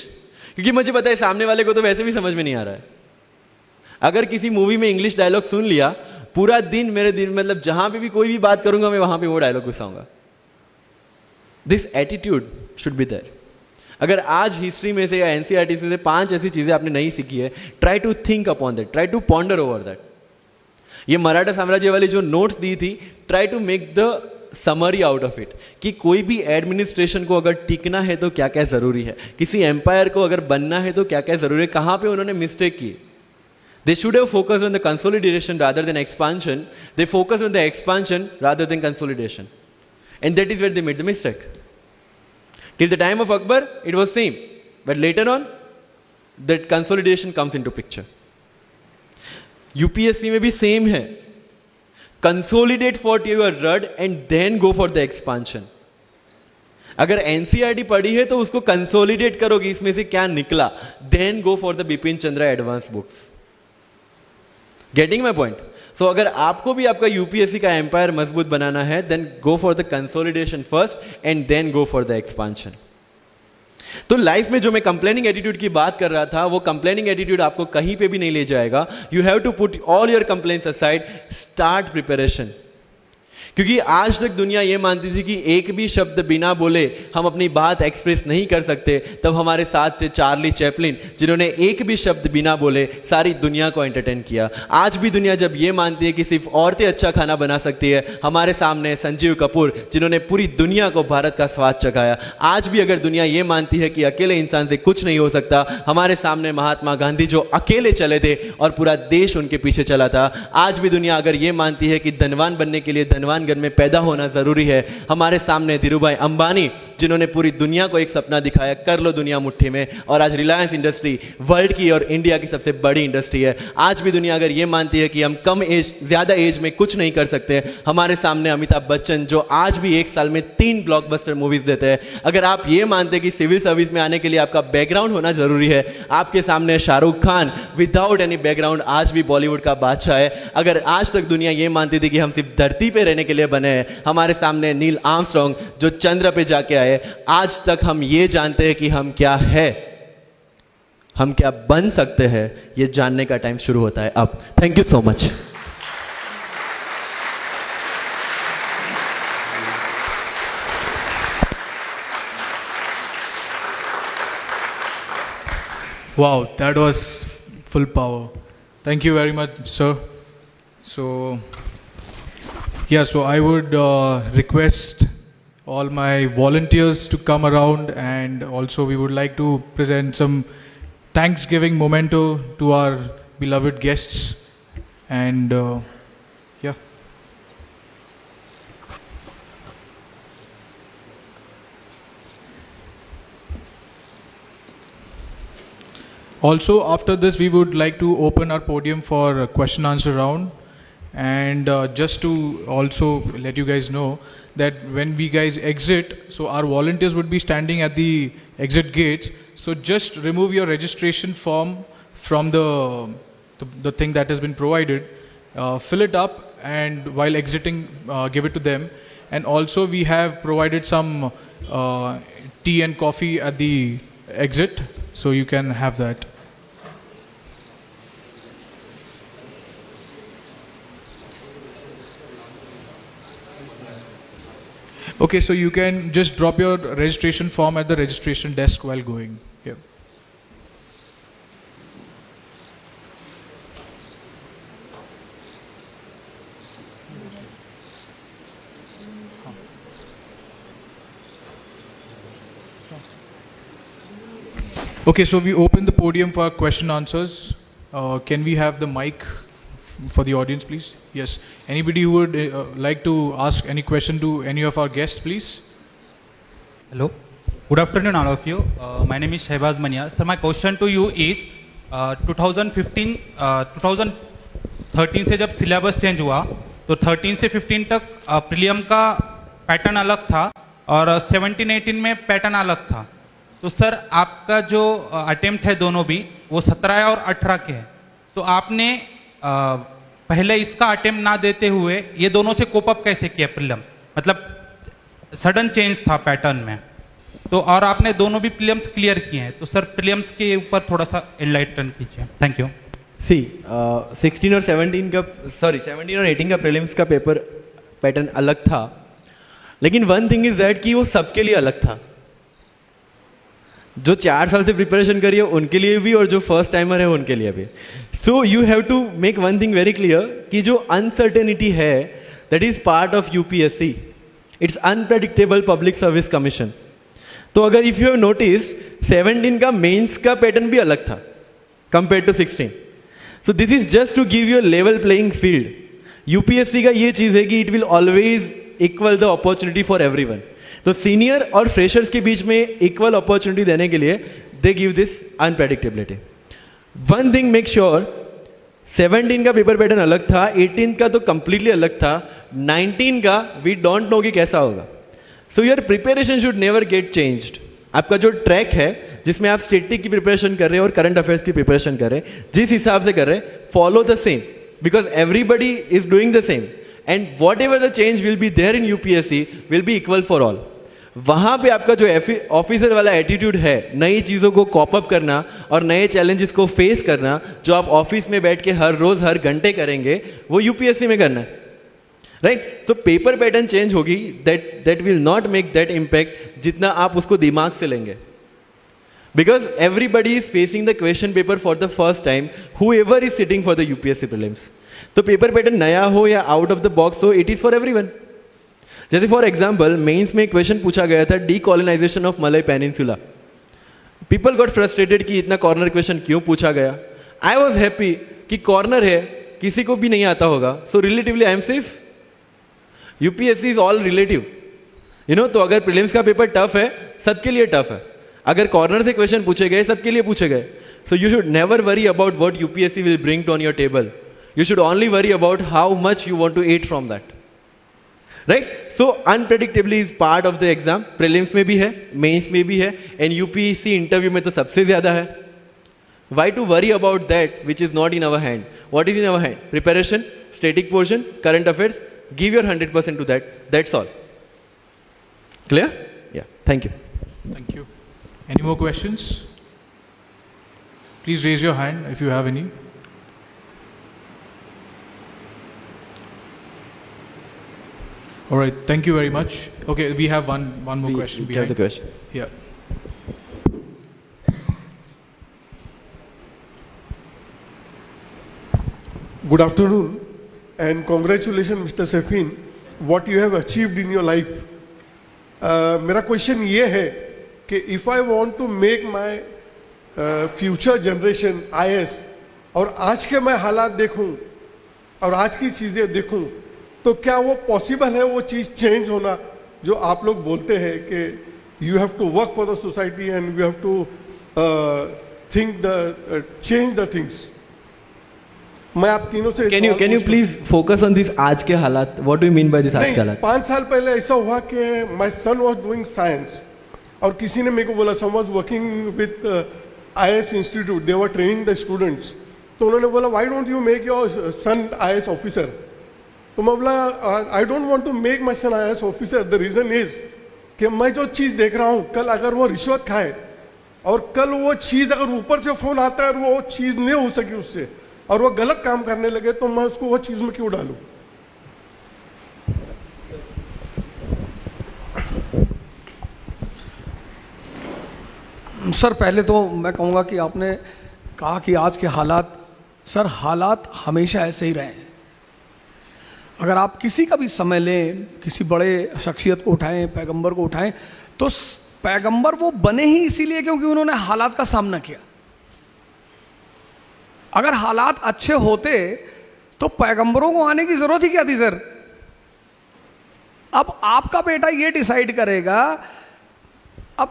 S1: क्योंकि मुझे पता है सामने वाले को तो वैसे भी समझ में नहीं आ रहा है. अगर किसी मूवी में इंग्लिश डायलॉग सुन लिया, पूरा दिन मेरे दिन, मतलब जहां पे भी कोई भी बात करूंगा, मैं वहां पे वो डायलॉग घुसाऊंगा. This attitude should be there. अगर आज हिस्ट्री में से या NCERT से 5 ऐसी चीजें आपने नहीं सीखी है, try to think upon that, try to ponder over that. ये मराठा साम्राज्य वाली जो नोट्स दी थी, try to make the summary out of it, कि कोई भी एडमिनिस्ट्रेशन को अगर टिकना है तो क्या क्या जरूरी है, किसी एम्पायर को अगर बनना है तो क्या क्या जरूरी है, कहां पे उन्होंने मिस्टेक की. They should have focused on the consolidation rather than expansion. They focused on the expansion rather than consolidation. And that is where they made the mistake. Till the time of Akbar, it was same. But later on, that consolidation comes into picture. UPSC में भी same है. Consolidate for your रड and then go for the expansion. अगर NCERT पढ़ी है तो उसको consolidate करोगे, इसमें से क्या निकला, then go for the Bipin Chandra advance books. Getting my point? So अगर आपको भी आपका यूपीएससी का एम्पायर मजबूत बनाना है, then go for the consolidation first and then go for the expansion. तो लाइफ में जो मैं कंप्लेनिंग एटीट्यूड की बात कर रहा था, वो कंप्लेनिंग एटीट्यूड आपको कहीं पे भी नहीं ले जाएगा. You have to put all your complaints aside, start preparation. क्योंकि आज तक दुनिया यह मानती थी कि एक भी शब्द बिना बोले हम अपनी बात एक्सप्रेस नहीं कर सकते. तब हमारे साथ थे चार्ली चैपलिन, जिन्होंने एक भी शब्द बिना बोले सारी दुनिया को एंटरटेन किया. आज भी दुनिया जब यह मानती है कि सिर्फ औरतें अच्छा खाना बना सकती है, हमारे सामने संजीव कपूर, जिन्होंने पूरी दुनिया को भारत का स्वाद चखाया. आज भी अगर दुनिया यह मानती है कि अकेले इंसान से कुछ नहीं हो सकता, हमारे सामने महात्मा गांधी, जो अकेले चले थे और पूरा देश उनके पीछे चला था. आज भी दुनिया अगर यह मानती है कि धनवान बनने के लिए धनवान घर में पैदा होना जरूरी है, हमारे सामने धीरूभाई अंबानी, जिन्होंने पूरी दुनिया को एक सपना दिखाया, कर लो दुनिया मुट्ठी में. और आज रिलायंस इंडस्ट्री वर्ल्ड की और इंडिया की सबसे बड़ी इंडस्ट्री है. आज भी दुनिया अगर यह मानती है कि हम कम एज, ज्यादा एज में कुछ नहीं कर सकते, हमारे सामने अमिताभ बच्चन, जो आज भी एक साल में 3 ब्लॉकबस्टर मूवीज देते हैं. अगर आप ये मानते हैं कि सिविल सर्विस में आने के लिए आपका बैकग्राउंड होना जरूरी है, आपके सामने Shahrukh Khan without any background आज भी बॉलीवुड का बादशाह है. अगर आज तक दुनिया ये मानती थी कि हम सिर्फ धरती पे रहने के लिए बने हैं, हमारे सामने नील आर्मस्ट्रॉन्ग, जो चंद्र पे जाके आए. आज तक हम ये जानते हैं कि हम क्या है, हम क्या बन सकते हैं, ये जानने का टाइम शुरू होता है अब. Thank you so much.
S2: Wow, that was full power. Thank you very much, sir. So, yeah, so I would request all my volunteers to come around, and also we would like to present some Thanksgiving memento to our beloved guests. And yeah. Also, after this, we would like to open our podium for a question answer round. And just to also let you guys know that when we guys exit, so our volunteers would be standing at the exit gates. So just remove your registration form from the thing that has been provided, fill it up, and while exiting, give it to them. And also we have provided some tea and coffee at the exit, so you can have that. Okay, so you can just drop your registration form at the registration desk while going. Yeah. Okay, so we open the podium for question answers. Can we have the mic for the audience, please? Yes. Anybody who would like to ask any question to any of our guests, please?
S3: Hello. Good afternoon, all of you. My name is Shehbaz Mania. So my question to you is, 2013 से जब syllabus change हुआ, तो 13 से 15 तक prelim का pattern अलग था और 17-18 में पैटर्न अलग था. तो सर आपका जो अटेम्प्ट है दोनों भी, वो 17 और 18 के हैं. तो आपने पहले इसका अटेम्प्ट ना देते हुए ये दोनों से कोप अप कैसे किया प्रीलिम्स? मतलब सडन चेंज था पैटर्न में, तो और आपने दोनों भी प्रीलिम्स क्लियर किए हैं. तो सर प्रीलिम्स के ऊपर थोड़ा सा एनलाइटन कीजिए. Thank you.
S1: 16 और 17 का, सॉरी 17 और 18 का प्रीलिम्स का पेपर पैटर्न अलग था, लेकिन वन थिंग इज दैट कि वो सबके लिए अलग था. जो 4 साल से प्रिपरेशन करी है उनके लिए भी और जो फर्स्ट टाइमर है उनके लिए भी. So you have to make one thing very clear कि जो अनसर्टेनिटी है, that is part of UPSC. It's unpredictable public service commission. तो अगर इफ यू हैव नोटिस्ड 17 का मेंस का पैटर्न भी अलग था compare to 16. So this is just to give you level playing field. UPSC का ये चीज है कि it will always equal the opportunity for everyone. तो सीनियर और फ्रेशर्स के बीच में इक्वल अपॉर्चुनिटी देने के लिए they give this unpredictability. One thing make sure, 17 का पेपर पैटर्न अलग था, 18 का तो कंप्लीटली अलग था, 19 का वी डोंट नो कि कैसा होगा. So your preparation should never get changed. आपका जो ट्रैक है जिसमें आप स्टैटिक की प्रिपरेशन कर रहे हैं और करंट अफेयर्स की प्रिपरेशन कर रहे हैं, जिस हिसाब से कर रहे हैं, follow the same, because everybody is doing the same and whatever the change will be there in UPSC will be equal for all. वहाँ पे आपका जो ऑफिसर वाला एटीट्यूड है, नई चीज़ों को कॉप अप करना और नए चैलेंजेस को फेस करना, जो आप ऑफिस में बैठ के हर रोज हर घंटे करेंगे, वो यूपीएससी में करना है. राइट? तो पेपर पैटर्न चेंज होगी, that will not make that impact जितना आप उसको दिमाग से लेंगे. Because everybody is facing the question paper for the first time, whoever is sitting for the UPSC prelims. तो पेपर पैटर्न नया हो या आउट ऑफ द बॉक्स हो, इट इज फॉर एवरीवन. जैसे फॉर एग्जाम्पल मेंस में question पूछा गया था, decolonisation of Malay peninsula. People got frustrated कि इतना कॉर्नर क्वेश्चन क्यों पूछा गया. आई वॉज हैप्पी कि कॉर्नर है, किसी को भी नहीं आता होगा, so relatively I am safe. UPSC is all relative, you know. तो अगर प्रीलिम्स का पेपर टफ है, सबके लिए टफ है. अगर कॉर्नर से क्वेश्चन पूछे गए, सबके लिए पूछे गए. So you should never worry about what UPSC will bring on your table. You should only worry about how much you want to eat from that. Right? So unpredictably is part of the exam. Prelims में भी है, mains में भी है, and UPSC interview में तो सबसे ज्यादा है. Why to worry about that which is not in our hand? What is in our hand? Preparation, static portion, current affairs. Give your 100% to that. That's all. Clear? Yeah. Thank you.
S2: Thank you. Any more questions? Please raise your hand if you have any. All right. Thank you very much. Okay, we have one more question
S1: We have
S2: behind.
S1: the question.
S2: Yeah.
S4: Good afternoon and congratulations Mr. Safin, what you have achieved in your life. मेरा question ये है कि if I want to make my future generation IAS और आज के मैं हालात देखूं और आज की चीज़ें देखूं, तो क्या वो पॉसिबल है वो चीज़ चेंज होना जो आप लोग बोलते हैं कि you have to work for the society and you have to think the change the things. मैं आप तीनों से
S1: Can you please focus on this आज के हालात? What do you mean by this आज के हालात?
S4: 5 साल पहले ऐसा हुआ कि my son was doing science और किसी ने मेरे को बोला, some was working with IAS institute, they were training the students. तो उन्होंने बोला why don't you make your son IAS officer. तो मैं बोला I don't want to make my son IAS officer. The reason is कि मैं जो चीज़ देख रहा हूँ, कल अगर वो रिश्वत खाए और कल वो चीज़ अगर ऊपर से फोन आता है और वो चीज़ नहीं हो सकी उससे और वो गलत काम करने लगे, तो मैं उसको वो चीज में क्यों डालूं?
S5: सर पहले तो मैं कहूँगा कि आपने कहा कि आज के हालात, सर हालात हमेशा ऐसे ही रहे हैं. अगर आप किसी का भी समय लें, किसी बड़े शख्सियत को उठाएं, पैगंबर को उठाएं, तो पैगंबर वो बने ही इसीलिए क्योंकि उन्होंने हालात का सामना किया. अगर हालात अच्छे होते तो पैगंबरों को आने की जरूरत ही क्या थी सर? अब आपका बेटा ये डिसाइड करेगा. अब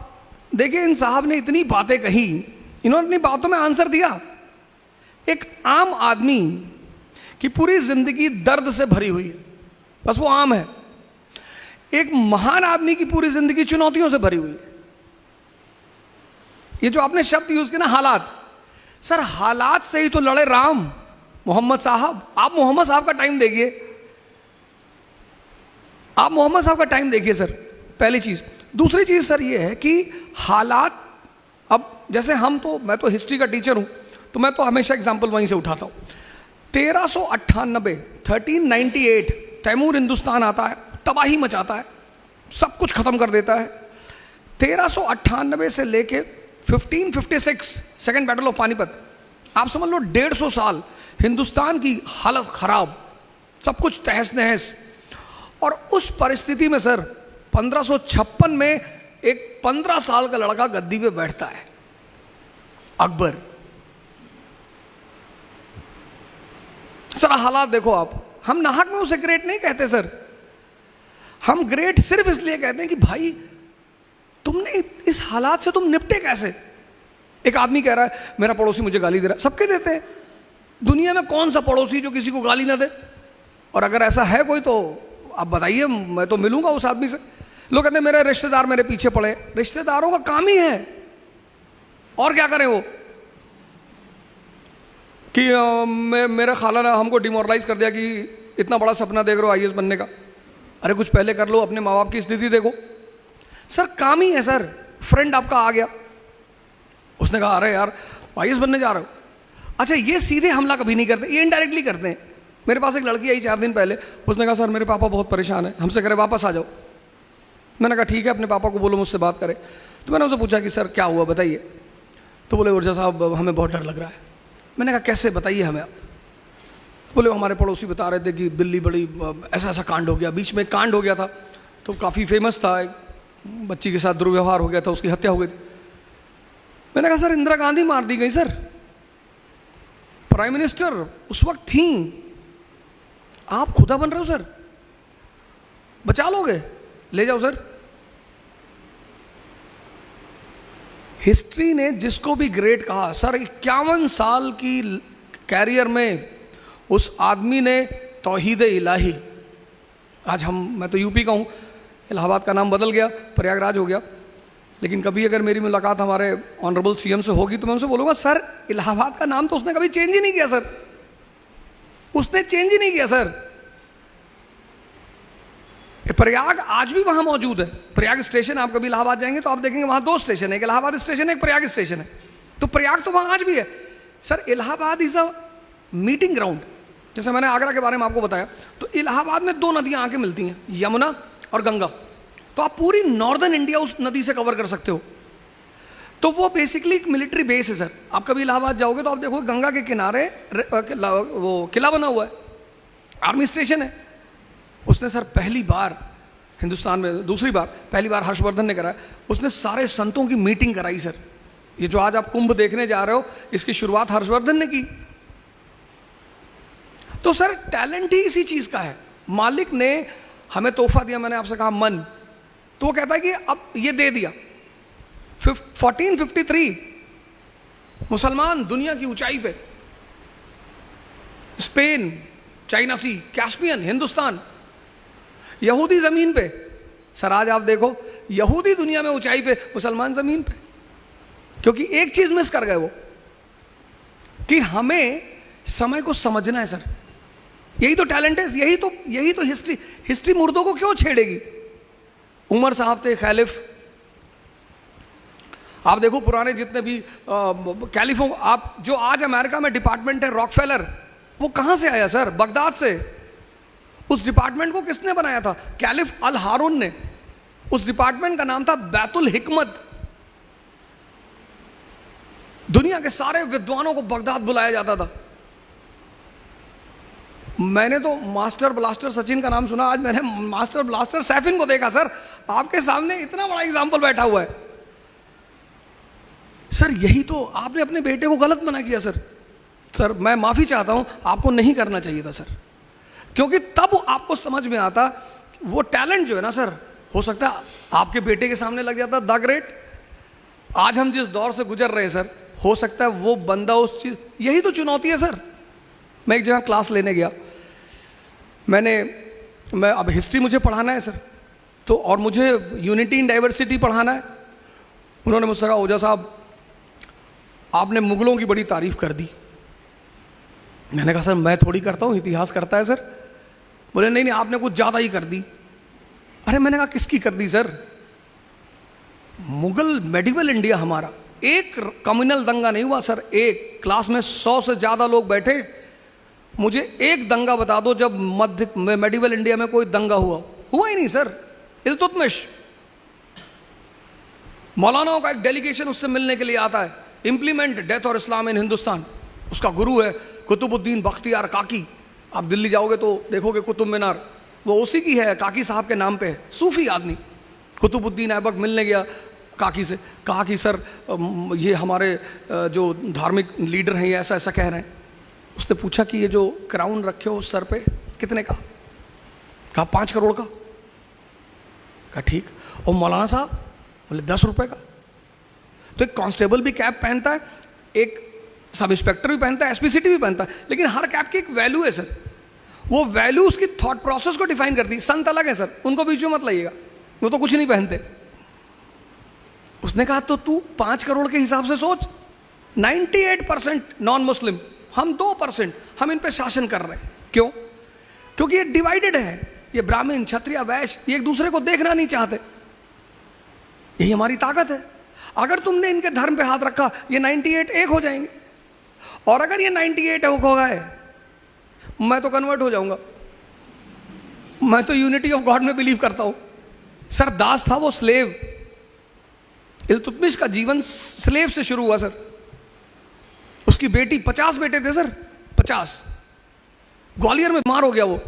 S5: देखिए, इन साहब ने इतनी बातें कही, इन्होंने अपनी बातों में आंसर दिया. एक आम आदमी की पूरी जिंदगी दर्द से भरी हुई है, बस वो आम है. एक महान आदमी की पूरी जिंदगी चुनौतियों से भरी हुई है. ये जो आपने शब्द यूज किया ना, हालात, सर हालात से ही तो लड़े राम, मोहम्मद साहब. आप मोहम्मद साहब का टाइम देखिए, आप मोहम्मद साहब का टाइम देखिए सर, पहली चीज. दूसरी चीज सर ये है कि हालात, अब जैसे हम तो, मैं तो हिस्ट्री का टीचर हूं, तो मैं तो हमेशा एग्जाम्पल वहीं से उठाता हूं. 1398 1398 तैमूर हिंदुस्तान आता है, तबाही मचाता है, सब कुछ खत्म कर देता है. 1398 से लेके 1556 सेकेंड बैटल ऑफ पानीपत, आप समझ लो 150 साल हिंदुस्तान की हालत खराब, सब कुछ तहस नहस. और उस परिस्थिति में सर 1556 में एक 15 साल का लड़का गद्दी पे बैठता है, अकबर. सर हालात देखो आप, हम नाहक में उसे ग्रेट नहीं कहते सर, हम ग्रेट सिर्फ इसलिए कहते हैं कि भाई तुमने इस हालात से तुम निपटे कैसे. एक आदमी कह रहा है मेरा पड़ोसी मुझे गाली दे रहा है, सबके देते हैं. दुनिया में कौन सा पड़ोसी जो किसी को गाली ना दे? और अगर ऐसा है कोई तो आप बताइए, मैं तो मिलूंगा उस आदमी से। लोग कहते हैं मेरे रिश्तेदार मेरे पीछे पड़े। रिश्तेदारों का काम ही है, और क्या करें वो, कि मेरे खाला ने हमको डिमोरलाइज कर दिया कि इतना बड़ा सपना देख रहे हो आईएएस बनने का। अरे कुछ पहले कर लो, अपने माँ बाप की स्थिति देखो। सर काम ही है सर। फ्रेंड आपका आ गया, उसने कहा अरे यार आईएएस बनने जा रहे हो। अच्छा, ये सीधे हमला कभी नहीं करते, ये इनडायरेक्टली करते हैं। मेरे पास एक लड़की आई 4 दिन पहले, उसने कहा सर मेरे पापा बहुत परेशान है, हमसे करे वापस आ जाओ। मैंने कहा ठीक है, अपने पापा को बोलो मुझसे बात करें। तो मैंने उनसे पूछा कि सर क्या हुआ बताइए। तो बोले ऊर्जा साहब हमें बहुत डर लग रहा है। मैंने कहा कैसे, बताइए हमें। बोले हमारे पड़ोसी बता रहे थे कि दिल्ली बड़ी ऐसा ऐसा कांड हो गया। बीच में कांड हो गया था तो काफ़ी फेमस था, एक बच्ची के साथ दुर्व्यवहार हो गया था, उसकी हत्या हो गई थी। मैंने कहा सर इंदिरा गांधी मार दी गई सर, प्राइम मिनिस्टर उस वक्त थी, आप खुदा बन रहे हो सर, बचा लोगे, ले जाओ सर। हिस्ट्री ने जिसको भी ग्रेट कहा सर, 51 साल की कैरियर में उस आदमी ने तौहीद इलाही, आज मैं तो यूपी का हूँ, इलाहाबाद का नाम बदल गया, प्रयागराज हो गया, लेकिन कभी अगर मेरी मुलाकात हमारे ऑनरेबल सीएम से होगी तो मैं उनसे बोलूँगा सर इलाहाबाद का नाम तो उसने कभी चेंज ही नहीं किया सर, उसने चेंज ही नहीं किया सर। प्रयाग आज भी वहाँ मौजूद है। प्रयाग स्टेशन, आप कभी इलाहाबाद जाएंगे तो आप देखेंगे वहाँ 2 स्टेशन है, एक इलाहाबाद स्टेशन है, एक प्रयाग स्टेशन है। तो प्रयाग तो वहाँ आज भी है sir. Allahabad is a meeting ground. जैसे मैंने आगरा के बारे में आपको बताया, तो इलाहाबाद में 2 नदियाँ आके मिलती हैं, यमुना और गंगा। तो आप पूरी नॉर्दर्न इंडिया उस नदी से कवर कर सकते हो। तो वो बेसिकली एक मिलिट्री बेस है सर। आप कभी इलाहाबाद जाओगे तो आप देखो गंगा के किनारे वो किला बना हुआ है, आर्मी स्टेशन है। उसने सर पहली बार हिंदुस्तान में, दूसरी बार, पहली बार हर्षवर्धन ने कराया, उसने सारे संतों की मीटिंग कराई सर। ये जो आज आप कुंभ देखने जा रहे हो, इसकी शुरुआत हर्षवर्धन ने की। तो सर टैलेंट ही इसी चीज का है। मालिक ने हमें तोहफा दिया, मैंने आपसे कहा मन, तो वो कहता है कि अब ये दे दिया। 1453 मुसलमान दुनिया की ऊंचाई पे, स्पेन, चाइना सी, कैस्पियन, हिंदुस्तान, यहूदी जमीन पे। सर आज आप देखो यहूदी दुनिया में ऊंचाई पे, मुसलमान जमीन पे। क्योंकि एक चीज मिस कर गए वो, कि हमें समय को समझना है सर। यही तो टैलेंट है, यही तो हिस्ट्री मुर्दों को क्यों छेड़ेगी। उमर साहब थे खैलिफ, आप देखो पुराने जितने भी कैलिफों, आप जो आज अमेरिका में डिपार्टमेंट है रॉकफेलर, वो कहां से आया सर? बगदाद से। उस डिपार्टमेंट को किसने बनाया था? कैलिफ अल हारून ने। उस डिपार्टमेंट का नाम था बैतुल हिकमत। दुनिया के सारे विद्वानों को बगदाद बुलाया जाता था। मैंने तो मास्टर ब्लास्टर सचिन का नाम सुना, आज मैंने मास्टर ब्लास्टर सैफिन को देखा सर। आपके सामने इतना बड़ा एग्जाम्पल बैठा हुआ है सर। यही तो आपने अपने बेटे को गलत मना किया सर। सर मैं माफी चाहता हूं, आपको नहीं करना चाहिए था सर, क्योंकि तब आपको समझ में आता वो टैलेंट जो है ना सर, हो सकता है आपके बेटे के सामने लग जाता द ग्रेट। आज हम जिस दौर से गुजर रहे हैं सर, हो सकता है वो बंदा उस चीज, यही तो चुनौती है सर। मैं एक जगह क्लास लेने गया, मैं अब हिस्ट्री मुझे पढ़ाना है सर, तो और मुझे यूनिटी इन डाइवर्सिटी पढ़ाना है। उन्होंने मुझसे कहा ओझा साहब आपने मुगलों की बड़ी तारीफ कर दी। मैंने कहा सर मैं थोड़ी करता हूँ, इतिहास करता है सर। बोले नहीं नहीं आपने कुछ ज़्यादा ही कर दी। अरे मैंने कहा किसकी कर दी सर? मुगल मेडिवल इंडिया हमारा, एक कम्युनल दंगा नहीं हुआ सर। एक क्लास में 100 से ज़्यादा लोग बैठे, मुझे एक दंगा बता दो जब मध्य मेडिवल इंडिया में कोई दंगा हुआ ही नहीं सर। इल्तुतमिश, मौलानाओं का एक डेलीगेशन उससे मिलने के लिए आता है। इम्प्लीमेंट डेथ और इस्लाम इन हिंदुस्तान, उसका गुरु है कुतुबुद्दीन बख्तियार काकी। आप दिल्ली जाओगे तो देखोगे कुतुब मीनार, वो उसी की है, काकी साहब के नाम पे है। सूफी आदमी कुतुबुद्दीन ऐबक मिलने गया काकी से, कहा कि सर ये हमारे जो धार्मिक लीडर हैं ये ऐसा ऐसा कह रहे हैं। उसने पूछा कि ये जो क्राउन रखे हो उस सर पे कितने का? कहा 5 करोड़ का। कहा ठीक। और मौलाना साहब बोले 10 रुपए का। तो एक कांस्टेबल भी कैप पहनता है, एक सब इंस्पेक्टर भी पहनता है, एसपीसीटी भी पहनता है, लेकिन हर कैप की एक वैल्यू है सर। वो वैल्यू उसकी थॉट प्रोसेस को डिफाइन करती है। संत अलग है सर, उनको बीच में मत लाइएगा, वो तो कुछ नहीं पहनते। उसने कहा तो तू 5 करोड़ के हिसाब से सोच, 98% नॉन मुस्लिम, हम 2%, हम इन पे शासन कर रहे हैं। क्यों? क्योंकि ये डिवाइडेड है, ये ब्राह्मण क्षत्रिय वैश्य, ये एक दूसरे को देखना नहीं चाहते। यही हमारी ताकत है। अगर तुमने इनके धर्म पे हाथ रखा, ये 98 एक हो जाएंगे, और अगर ये 98 एक हो गए, मैं तो कन्वर्ट हो जाऊंगा। मैं तो यूनिटी ऑफ गॉड में बिलीव करता हूं। सर दास था वो स्लेव, इल्तुतमिश का जीवन स्लेव से शुरू हुआ सर। उसकी बेटी, 50 बेटे थे सर, 50। ग्वालियर में मार हो गया वो।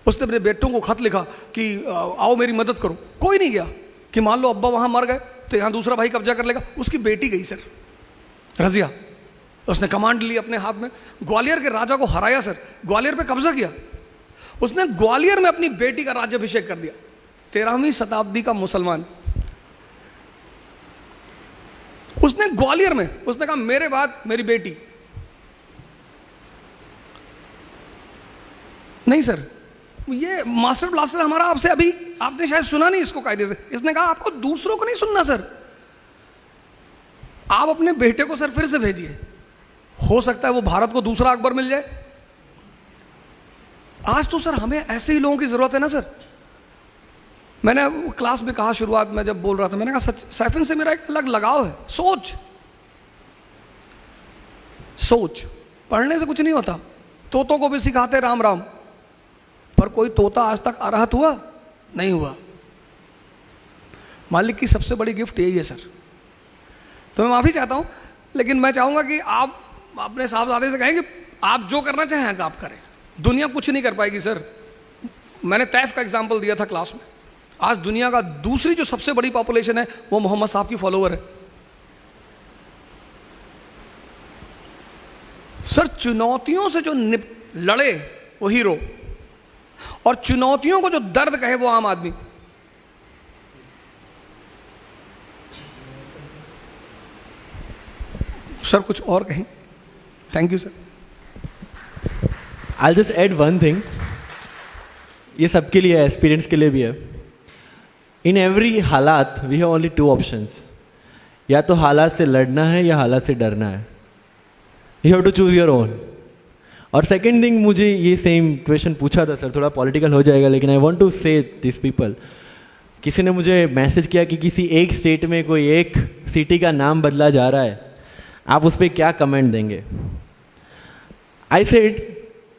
S5: उसने अपने बेटों को खत लिखा कि आओ मेरी मदद करो। कोई नहीं गया कि मान लो अब्बा वहां मर गए तो यहां दूसरा भाई कब्जा कर लेगा। उसकी बेटी गई सर, रजिया। उसने कमांड ली अपने हाथ में, ग्वालियर के राजा को हराया सर, ग्वालियर पे कब्जा किया। उसने ग्वालियर में अपनी बेटी का राज्याभिषेक कर दिया। 13वीं शताब्दी का मुसलमान। उसने ग्वालियर में, उसने कहा मेरे बाद मेरी बेटी। नहीं सर, ये मास्टर ब्लास्टर हमारा आपसे अभी आपने शायद सुना नहीं इसको कायदे से। इसने कहा आपको दूसरों को नहीं सुनना सर, आप अपने बेटे को सर फिर से भेजिए, हो सकता है वो भारत को दूसरा अकबर मिल जाए। आज तो सर हमें ऐसे ही लोगों की जरूरत है ना सर। मैंने क्लास में कहा, शुरुआत में जब बोल रहा था, मैंने कहा सैफिन से मेरा एक अलग लगाव है। सोच पढ़ने से कुछ नहीं होता। तोतों को भी सिखाते राम राम, पर कोई तोता आज तक अरहत हुआ नहीं हुआ। मालिक की सबसे बड़ी गिफ्ट यही है सर। तो मैं माफी चाहता हूं, लेकिन मैं चाहूंगा कि आप अपने साहबजादे से कहें कि आप जो करना चाहें आप करें। दुनिया कुछ नहीं कर पाएगी सर। मैंने तैफ का एग्जाम्पल दिया था क्लास में। आज दुनिया का दूसरी जो सबसे बड़ी पॉपुलेशन है वो मोहम्मद साहब की फॉलोवर है सर। चुनौतियों से जो लड़े वो हीरो, और चुनौतियों को जो दर्द कहे वो आम आदमी। सर कुछ और कहें? Thank you sir.
S1: I'll just add one thing. ये सबके लिए है, एक्सपीरियंस के लिए भी है। इन एवरी हालात वी हैव ओनली 2 ऑप्शंस। या तो हालात से लड़ना है या हालात से डरना है। You have to choose your own. और सेकेंड थिंग, मुझे ये सेम क्वेश्चन पूछा था सर, थोड़ा पॉलिटिकल हो जाएगा, लेकिन आई वॉन्ट टू से दिस पीपल। किसी ने मुझे मैसेज किया कि किसी एक स्टेट में कोई एक सिटी का नाम बदला जा रहा है, आप उस पर क्या कमेंट देंगे? आई सेड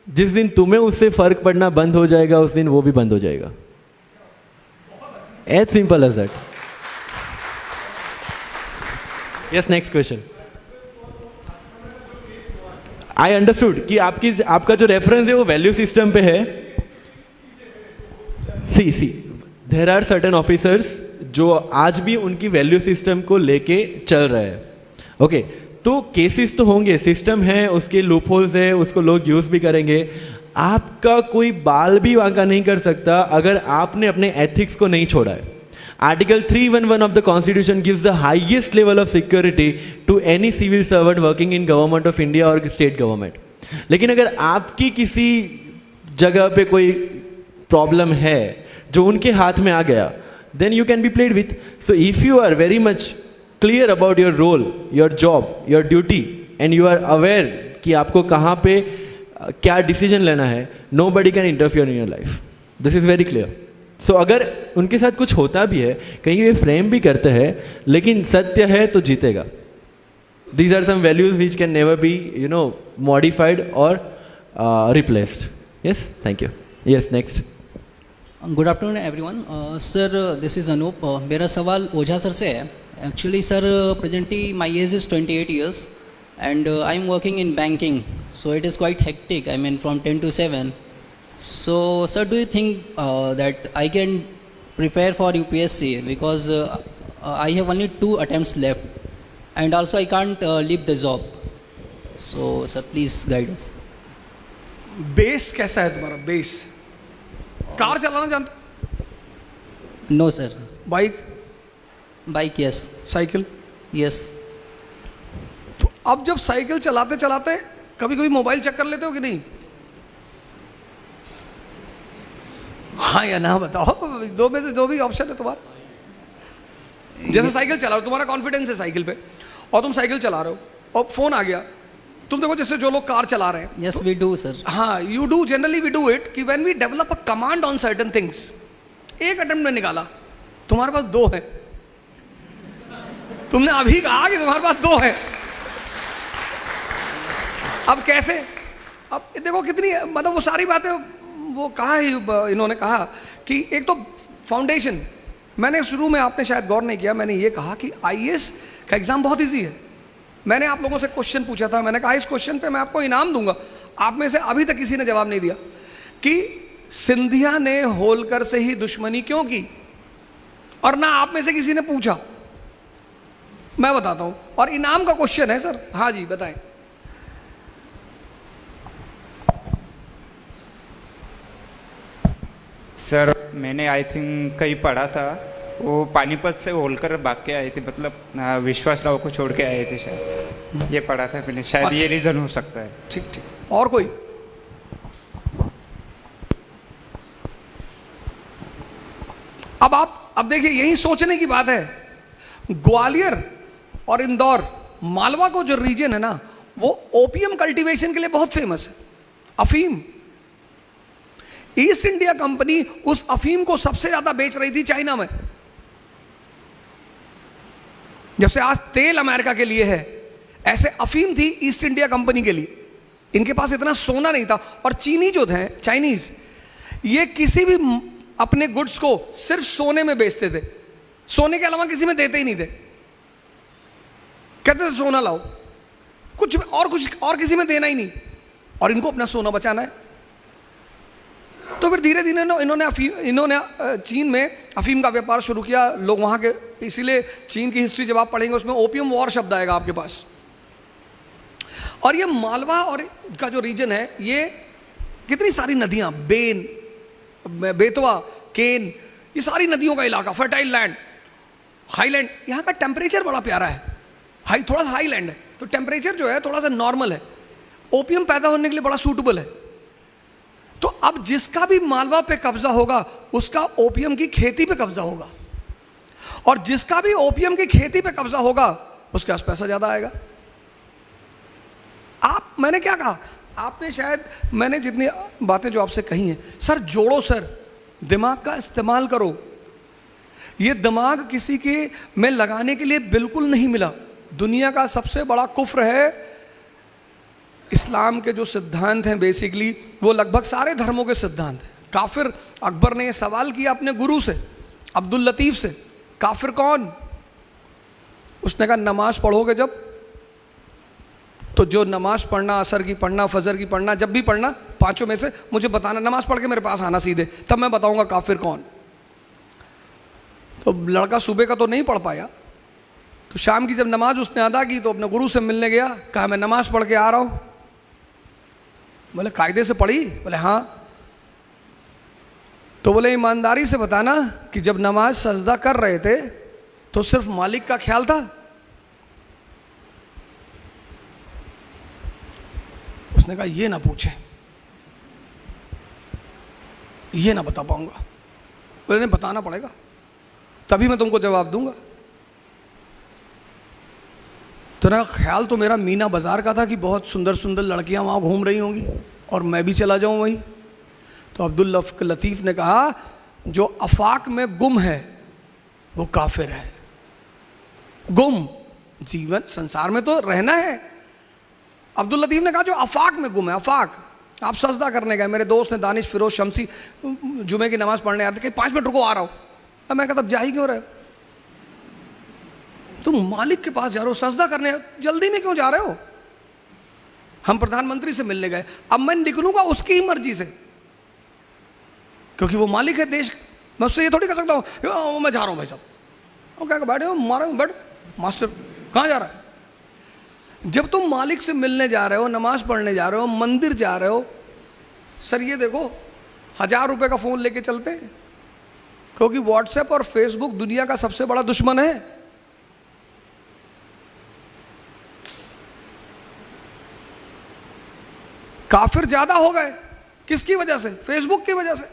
S1: जिस दिन तुम्हें उससे फर्क पड़ना बंद हो जाएगा उस दिन वो भी बंद हो जाएगा। As simple as that. Yes, next question. I understood कि आपका जो रेफरेंस है वो वैल्यू सिस्टम पे है। सी देयर आर सर्टेन ऑफिसर्स जो आज भी उनकी वैल्यू सिस्टम को लेके चल रहे हैं। ओके, तो केसेस तो होंगे, सिस्टम है, उसके लूप होल्स है, उसको लोग यूज भी करेंगे। आपका कोई बाल भी वांका नहीं कर सकता अगर आपने अपने एथिक्स को नहीं छोड़ा है। Article 311 of the Constitution gives the highest level of security to any civil servant working in government of India or state government. लेकिन अगर आपकी किसी जगह पे कोई प्रॉब्लम है जो उनके हाथ में आ गया, then you can be played with. So if you are very much clear about your role, your job, your duty, and you are aware कि आपको कहाँ पे क्या डिसीजन लेना है, nobody can interfere in your life. This is very clear. सो अगर उनके साथ कुछ होता भी है, कहीं वे फ्रेम भी करते हैं, लेकिन सत्य है तो जीतेगा। These are some values which can never be modified और replaced. Yes, thank you. Yes, next.
S6: Good afternoon everyone. Sir this is Anoop. मेरा सवाल ओझा सर से है। Actually sir presently my age is 28 years and I am working in banking, so it is quite hectic, I mean from 10 to 7. So, sir, do you think that I can prepare for UPSC because I have only 2 attempts left, and also I can't leave the job. So, sir, please guide us.
S5: Base कैसा है तुम्हारा? Base car चलाना जानता?
S6: No, sir.
S5: Bike?
S6: Bike, yes.
S5: Cycle?
S6: Yes.
S5: तो अब जब cycle चलाते चलाते कभी कभी मोबाइल चेक कर लेते हो कि नहीं? हाँ या ना बताओ, दो में से जो भी ऑप्शन है तुम्हारा। जैसे साइकिल चला रहे हो, तुम्हारा कॉन्फिडेंस है साइकिल पे, और तुम साइकिल चला रहे हो और फोन आ गया, तुम देखो जैसे जो लोग कार चला रहे हैं।
S6: Yes we do sir.
S5: हाँ, you do, generally we do it कि when we develop a command on certain things. एक अटेम्प्ट में निकाला, तुम्हारे पास 2 है। तुमने अभी कहा कि तुम्हारे पास 2 है, अब कैसे? अब देखो कितनी, मतलब वो सारी बातें वो कहा ही, इन्होंने कहा कि एक तो फाउंडेशन, मैंने शुरू में, आपने शायद गौर नहीं किया, मैंने ये कहा कि आईएएस का एग्जाम बहुत इजी है। मैंने आप लोगों से क्वेश्चन पूछा था, मैंने कहा इस क्वेश्चन पे मैं आपको इनाम दूंगा। आप में से अभी तक किसी ने जवाब नहीं दिया कि सिंधिया ने होलकर से ही दुश्मनी क्यों की, और ना आप में से किसी ने पूछा। मैं बताता हूं, और इनाम का क्वेश्चन है सर। हाँ जी बताएं।
S7: सर मैंने आई थिंक कहीं पढ़ा था, वो पानीपत से होलकर भाग के आए थे, मतलब विश्वास राव को छोड़ के आए थे शायद, ये पढ़ा था मैंने, शायद ये रीजन हो सकता है।
S5: ठीक ठीक। और कोई? अब देखिए, यही सोचने की बात है। ग्वालियर और इंदौर, मालवा को जो रीजन है ना, वो ओपियम कल्टीवेशन के लिए बहुत फेमस है, अफीम। ईस्ट इंडिया कंपनी उस अफीम को सबसे ज्यादा बेच रही थी चाइना में। जैसे आज तेल अमेरिका के लिए है, ऐसे अफीम थी ईस्ट इंडिया कंपनी के लिए। इनके पास इतना सोना नहीं था। और चीनी जो थे, चाइनीज, ये किसी भी अपने गुड्स को सिर्फ सोने में बेचते थे, सोने के अलावा किसी में देते ही नहीं थे। कहते थे सोना लाओ, कुछ और किसी में देना ही नहीं, और इनको अपना सोना बचाना है। तो फिर धीरे धीरे इन्होंने चीन में अफीम का व्यापार शुरू किया। लोग वहाँ के, इसीलिए चीन की हिस्ट्री जब आप पढ़ेंगे उसमें ओपियम वॉर शब्द आएगा आपके पास। और ये मालवा और का जो रीजन है, ये कितनी सारी नदियाँ, बेतवा, केन, ये सारी नदियों का इलाका, फर्टाइल लैंड, हाईलैंड। यहाँ का टेम्परेचर बड़ा प्यारा है, थोड़ा सा हाईलैंड है, तो टेम्परेचर जो है थोड़ा सा नॉर्मल है, ओपियम पैदा होने के लिए बड़ा सूटेबल है। तो अब जिसका भी मालवा पे कब्जा होगा, उसका ओपियम की खेती पे कब्जा होगा, और जिसका भी ओपियम की खेती पे कब्जा होगा, उसके पास पैसा ज्यादा आएगा। मैंने क्या कहा, आपने शायद, मैंने जितनी बातें जो आपसे कही हैं, सर जोड़ो, सर दिमाग का इस्तेमाल करो। ये दिमाग किसी के में लगाने के लिए बिल्कुल नहीं मिला। दुनिया का सबसे बड़ा कुफ्र है, इस्लाम के जो सिद्धांत हैं बेसिकली, वो लगभग सारे धर्मों के सिद्धांत हैं। काफिर, अकबर ने सवाल किया अपने गुरु से, अब्दुल लतीफ से, काफिर कौन? उसने कहा नमाज पढ़ोगे जब, तो जो नमाज पढ़ना, असर की पढ़ना, फजर की पढ़ना, जब भी पढ़ना, पांचों में से मुझे बताना, नमाज पढ़ के मेरे पास आना सीधे, तब मैं बताऊंगा काफिर कौन। तो लड़का सुबह का तो नहीं पढ़ पाया, तो शाम की जब नमाज उसने अदा की तो अपने गुरु से मिलने गया। कहा मैं नमाज पढ़ के आ रहा हूं। बोले कायदे से पढ़ी? बोले हाँ। तो बोले ईमानदारी से बताना कि जब नमाज सजदा कर रहे थे तो सिर्फ मालिक का ख्याल था? उसने कहा ये ना पूछे, ये ना बता पाऊंगा। बोले नहीं, बताना पड़ेगा, तभी मैं तुमको जवाब दूंगा। तो ना ख्याल तो मेरा मीना बाजार का था कि बहुत सुंदर सुंदर लड़कियां वहां घूम रही होंगी और मैं भी चला जाऊं वहीं। तो अब्दुल लतीफ ने कहा जो अफाक में गुम है वो काफिर है। गुम, जीवन संसार में तो रहना है। अब्दुल लतीफ ने कहा जो अफाक में गुम है, अफाक, आप सजदा करने गए, मेरे दोस्त ने दानिश फिरोज शमसी जुमे की नमाज पढ़ने आते कि 5 मिनट रुको आ रहा हूं। अब मैं कहता जा ही क्यों रहे हो, तुम मालिक के पास जा रहे हो, सजदा करने, जल्दी में क्यों जा रहे हो? हम प्रधानमंत्री से मिलने गए, अब मैं निकलूंगा उसकी ही मर्जी से, क्योंकि वो मालिक है देश। मैं उससे ये थोड़ी कर सकता हूँ मैं जा रहा हूँ भाई साहब, क्या बैठे हो, मारा बैठ, मास्टर कहाँ जा रहा है? जब तुम मालिक से मिलने जा रहे हो, नमाज पढ़ने जा रहे हो, मंदिर जा रहे हो, सर ये देखो 1000 रुपये का फ़ोन लेके चलते हैं, क्योंकि व्हाट्सएप और फेसबुक दुनिया का सबसे बड़ा दुश्मन है। काफिर ज्यादा हो गए, किसकी वजह से? फेसबुक की वजह से।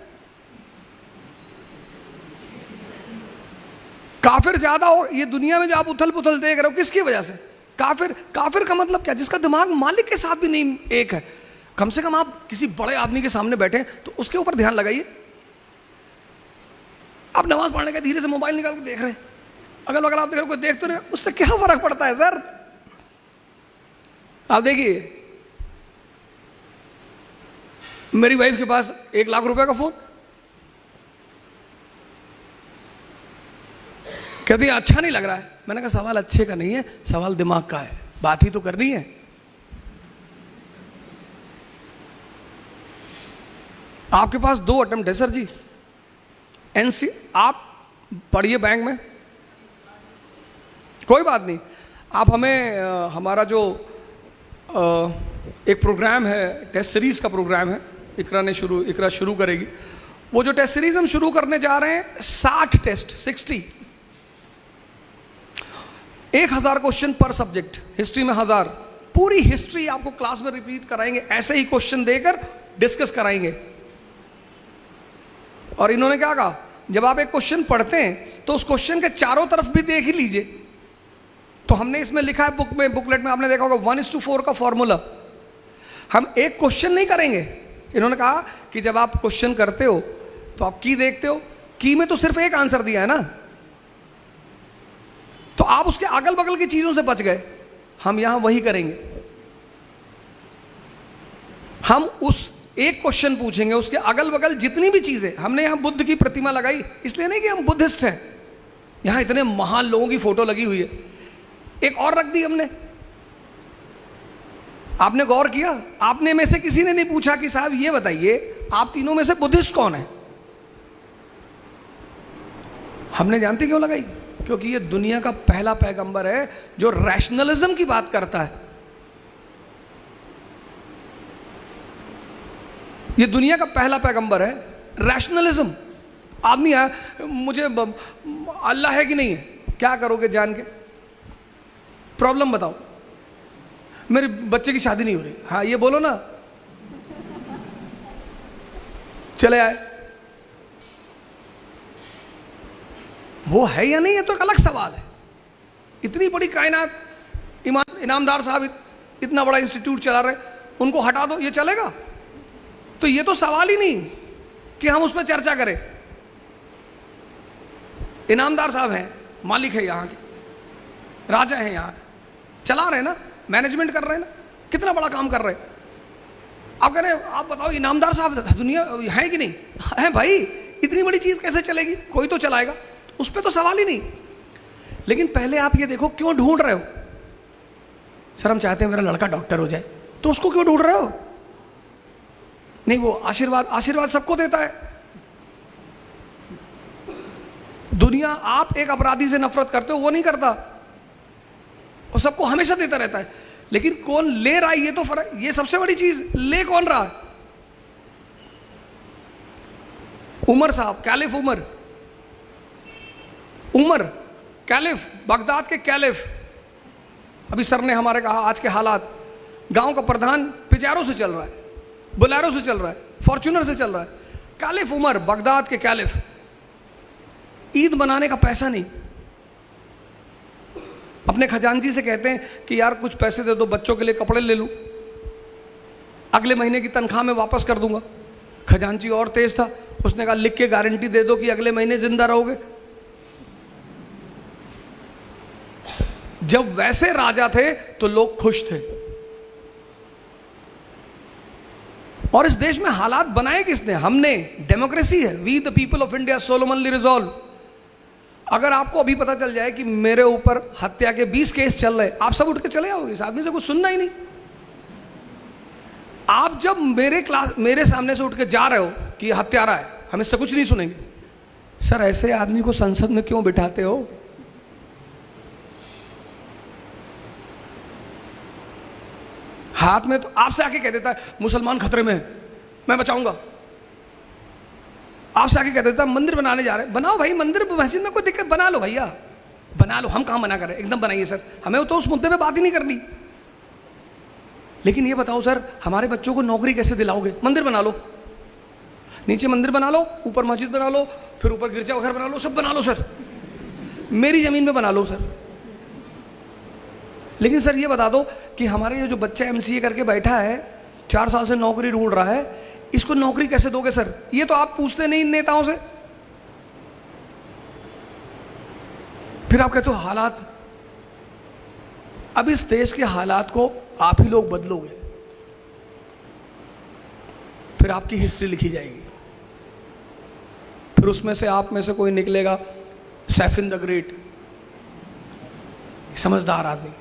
S5: काफिर ज्यादा हो, ये दुनिया में जो आप उथल पुथल देख रहे हो किसकी वजह से? काफिर। काफिर का मतलब क्या? जिसका दिमाग मालिक के साथ भी नहीं एक है। कम से कम आप किसी बड़े आदमी के सामने बैठे तो उसके ऊपर ध्यान लगाइए। आप नमाज पढ़ने के धीरे से मोबाइल निकाल के देख रहे हैं, अगल बगल आप देख रहे, कोई देख तो नहीं, उससे क्या फर्क पड़ता है सर? आप देखिए, मेरी वाइफ के पास 1 लाख रुपए का फोन, कहती है अच्छा नहीं लग रहा है। मैंने कहा सवाल अच्छे का नहीं है, सवाल दिमाग का है, बात ही तो करनी है। आपके पास 2 अटेम्प्ट है सर जी। एनसी आप पढ़िए बैंक में, कोई बात नहीं। आप हमें हमारा जो एक प्रोग्राम है, टेस्ट सीरीज का प्रोग्राम है, इकरा शुरू करेगी। वो जो टेस्ट सीरीज हम शुरू करने जा रहे हैं, 60 टेस्ट, 60, 1000 क्वेश्चन पर सब्जेक्ट। हिस्ट्री में 1000, पूरी हिस्ट्री आपको क्लास में रिपीट कराएंगे, ऐसे ही क्वेश्चन देकर डिस्कस कराएंगे। और इन्होंने क्या कहा, जब आप एक क्वेश्चन पढ़ते हैं तो उस क्वेश्चन के चारों तरफ भी देख ही लीजिए। तो हमने इसमें लिखा है बुकलेट में आपने देखा होगा 1:4 का फॉर्मूला। हम एक क्वेश्चन नहीं करेंगे। इन्होंने कहा कि जब आप क्वेश्चन करते हो तो आप की देखते हो, की में तो सिर्फ एक आंसर दिया है ना, तो आप उसके अगल बगल की चीजों से बच गए। हम यहां वही करेंगे। हम उस एक क्वेश्चन पूछेंगे, उसके अगल बगल जितनी भी चीजें, हमने यहां बुद्ध की प्रतिमा लगाई इसलिए नहीं कि हम बुद्धिस्ट हैं, यहां इतने महान लोगों की फोटो लगी हुई है। एक और रख दी हमने। आपने गौर किया, आपने में से किसी ने नहीं पूछा कि साहब ये बताइए आप तीनों में से बुद्धिस्ट कौन है? हमने जानते क्यों लगाई? क्योंकि ये दुनिया का पहला पैगंबर है जो रैशनलिज्म की बात करता है। ये दुनिया का पहला पैगंबर है, रैशनलिज्म। आदमी है, मुझे अल्लाह है कि नहीं है, क्या करोगे जान के? प्रॉब्लम बताओ, मेरे बच्चे की शादी नहीं हो रही, हाँ ये बोलो ना, चले आए। वो है या नहीं है तो एक अलग सवाल है। इतनी बड़ी कायनात, इनामदार साहब इतना बड़ा इंस्टीट्यूट चला रहे, उनको हटा दो, ये चलेगा? तो ये तो सवाल ही नहीं कि हम उस पर चर्चा करें। इनामदार साहब हैं, मालिक है यहाँ के, राजा हैं यहाँ के, चला रहे ना, मैनेजमेंट कर रहे हैं ना, कितना बड़ा काम कर रहे हैं। आप कह रहे हैं, आप बताओ इनामदार साहब दुनिया है कि नहीं है? भाई इतनी बड़ी चीज कैसे चलेगी? कोई तो चलाएगा, उस पर तो सवाल ही नहीं। लेकिन पहले आप ये देखो, क्यों ढूंढ रहे हो? सर हम चाहते हैं मेरा लड़का डॉक्टर हो जाए, तो उसको क्यों ढूंढ रहे हो? नहीं, वो आशीर्वाद सबको देता है। दुनिया, आप एक अपराधी से नफरत करते हो, वो नहीं करता, वो सबको हमेशा देता रहता है। लेकिन कौन ले रहा है, ये तो फर्क, ये सबसे बड़ी चीज, ले कौन रहा है? उमर साहब, कैलिफ उमर कैलिफ, बगदाद के कैलिफ। अभी सर ने हमारे कहा आज के हालात, गांव का प्रधान पिजारो से चल रहा है, बोलेरो से चल रहा है, फॉर्च्यूनर से चल रहा है। कैलिफ उमर, बगदाद के कैलिफ। ईद बनाने का पैसा नहीं, अपने खजांची से कहते हैं कि यार कुछ पैसे दे दो, बच्चों के लिए कपड़े ले लूं, अगले महीने की तनख्वाह में वापस कर दूंगा। खजांची और तेज था, उसने कहा लिख के गारंटी दे दो कि अगले महीने जिंदा रहोगे। जब वैसे राजा थे तो लोग खुश थे। और इस देश में हालात बनाए किसने? हमने। डेमोक्रेसी है, we the people of India solemnly resolve. अगर आपको अभी पता चल जाए कि मेरे ऊपर हत्या के 20 केस चल रहे, आप सब उठ के चले आओगे, इस आदमी से कुछ सुनना ही नहीं। आप जब मेरे सामने से उठ के जा रहे हो कि हत्यारा है, हम इससे कुछ नहीं सुनेंगे। सर ऐसे आदमी को संसद में क्यों बिठाते हो? हाथ में तो आपसे आके कह देता है मुसलमान खतरे में है, मैं बचाऊंगा। आपसे आके कह देता है मंदिर बनाने जा रहे हैं, बनाओ भाई मंदिर, मस्जिद में कोई दिक्कत, बना लो भैया, बना लो, हम कहां मना कर रहे हैं, एकदम बनाइए सर, हमें तो उस मुद्दे पे बात ही नहीं करनी। लेकिन ये बताओ सर, हमारे बच्चों को नौकरी कैसे दिलाओगे? मंदिर बना लो, नीचे मंदिर बना लो, ऊपर मस्जिद बना लो, फिर ऊपर गिरजा घर बना लो, सब बना लो सर, मेरी जमीन पे बना लो सर। लेकिन सर ये बता दो कि हमारे ये जो बच्चा MCA करके बैठा है, 4 साल से नौकरी ढूंढ रहा है, इसको नौकरी कैसे दोगे सर? ये तो आप पूछते नहीं इन नेताओं से। फिर आप कहते हो हालात। अब इस देश के हालात को आप ही लोग बदलोगे, फिर आपकी हिस्ट्री लिखी जाएगी, फिर उसमें से आप में से कोई निकलेगा सैफिन द ग्रेट, समझदार आदमी।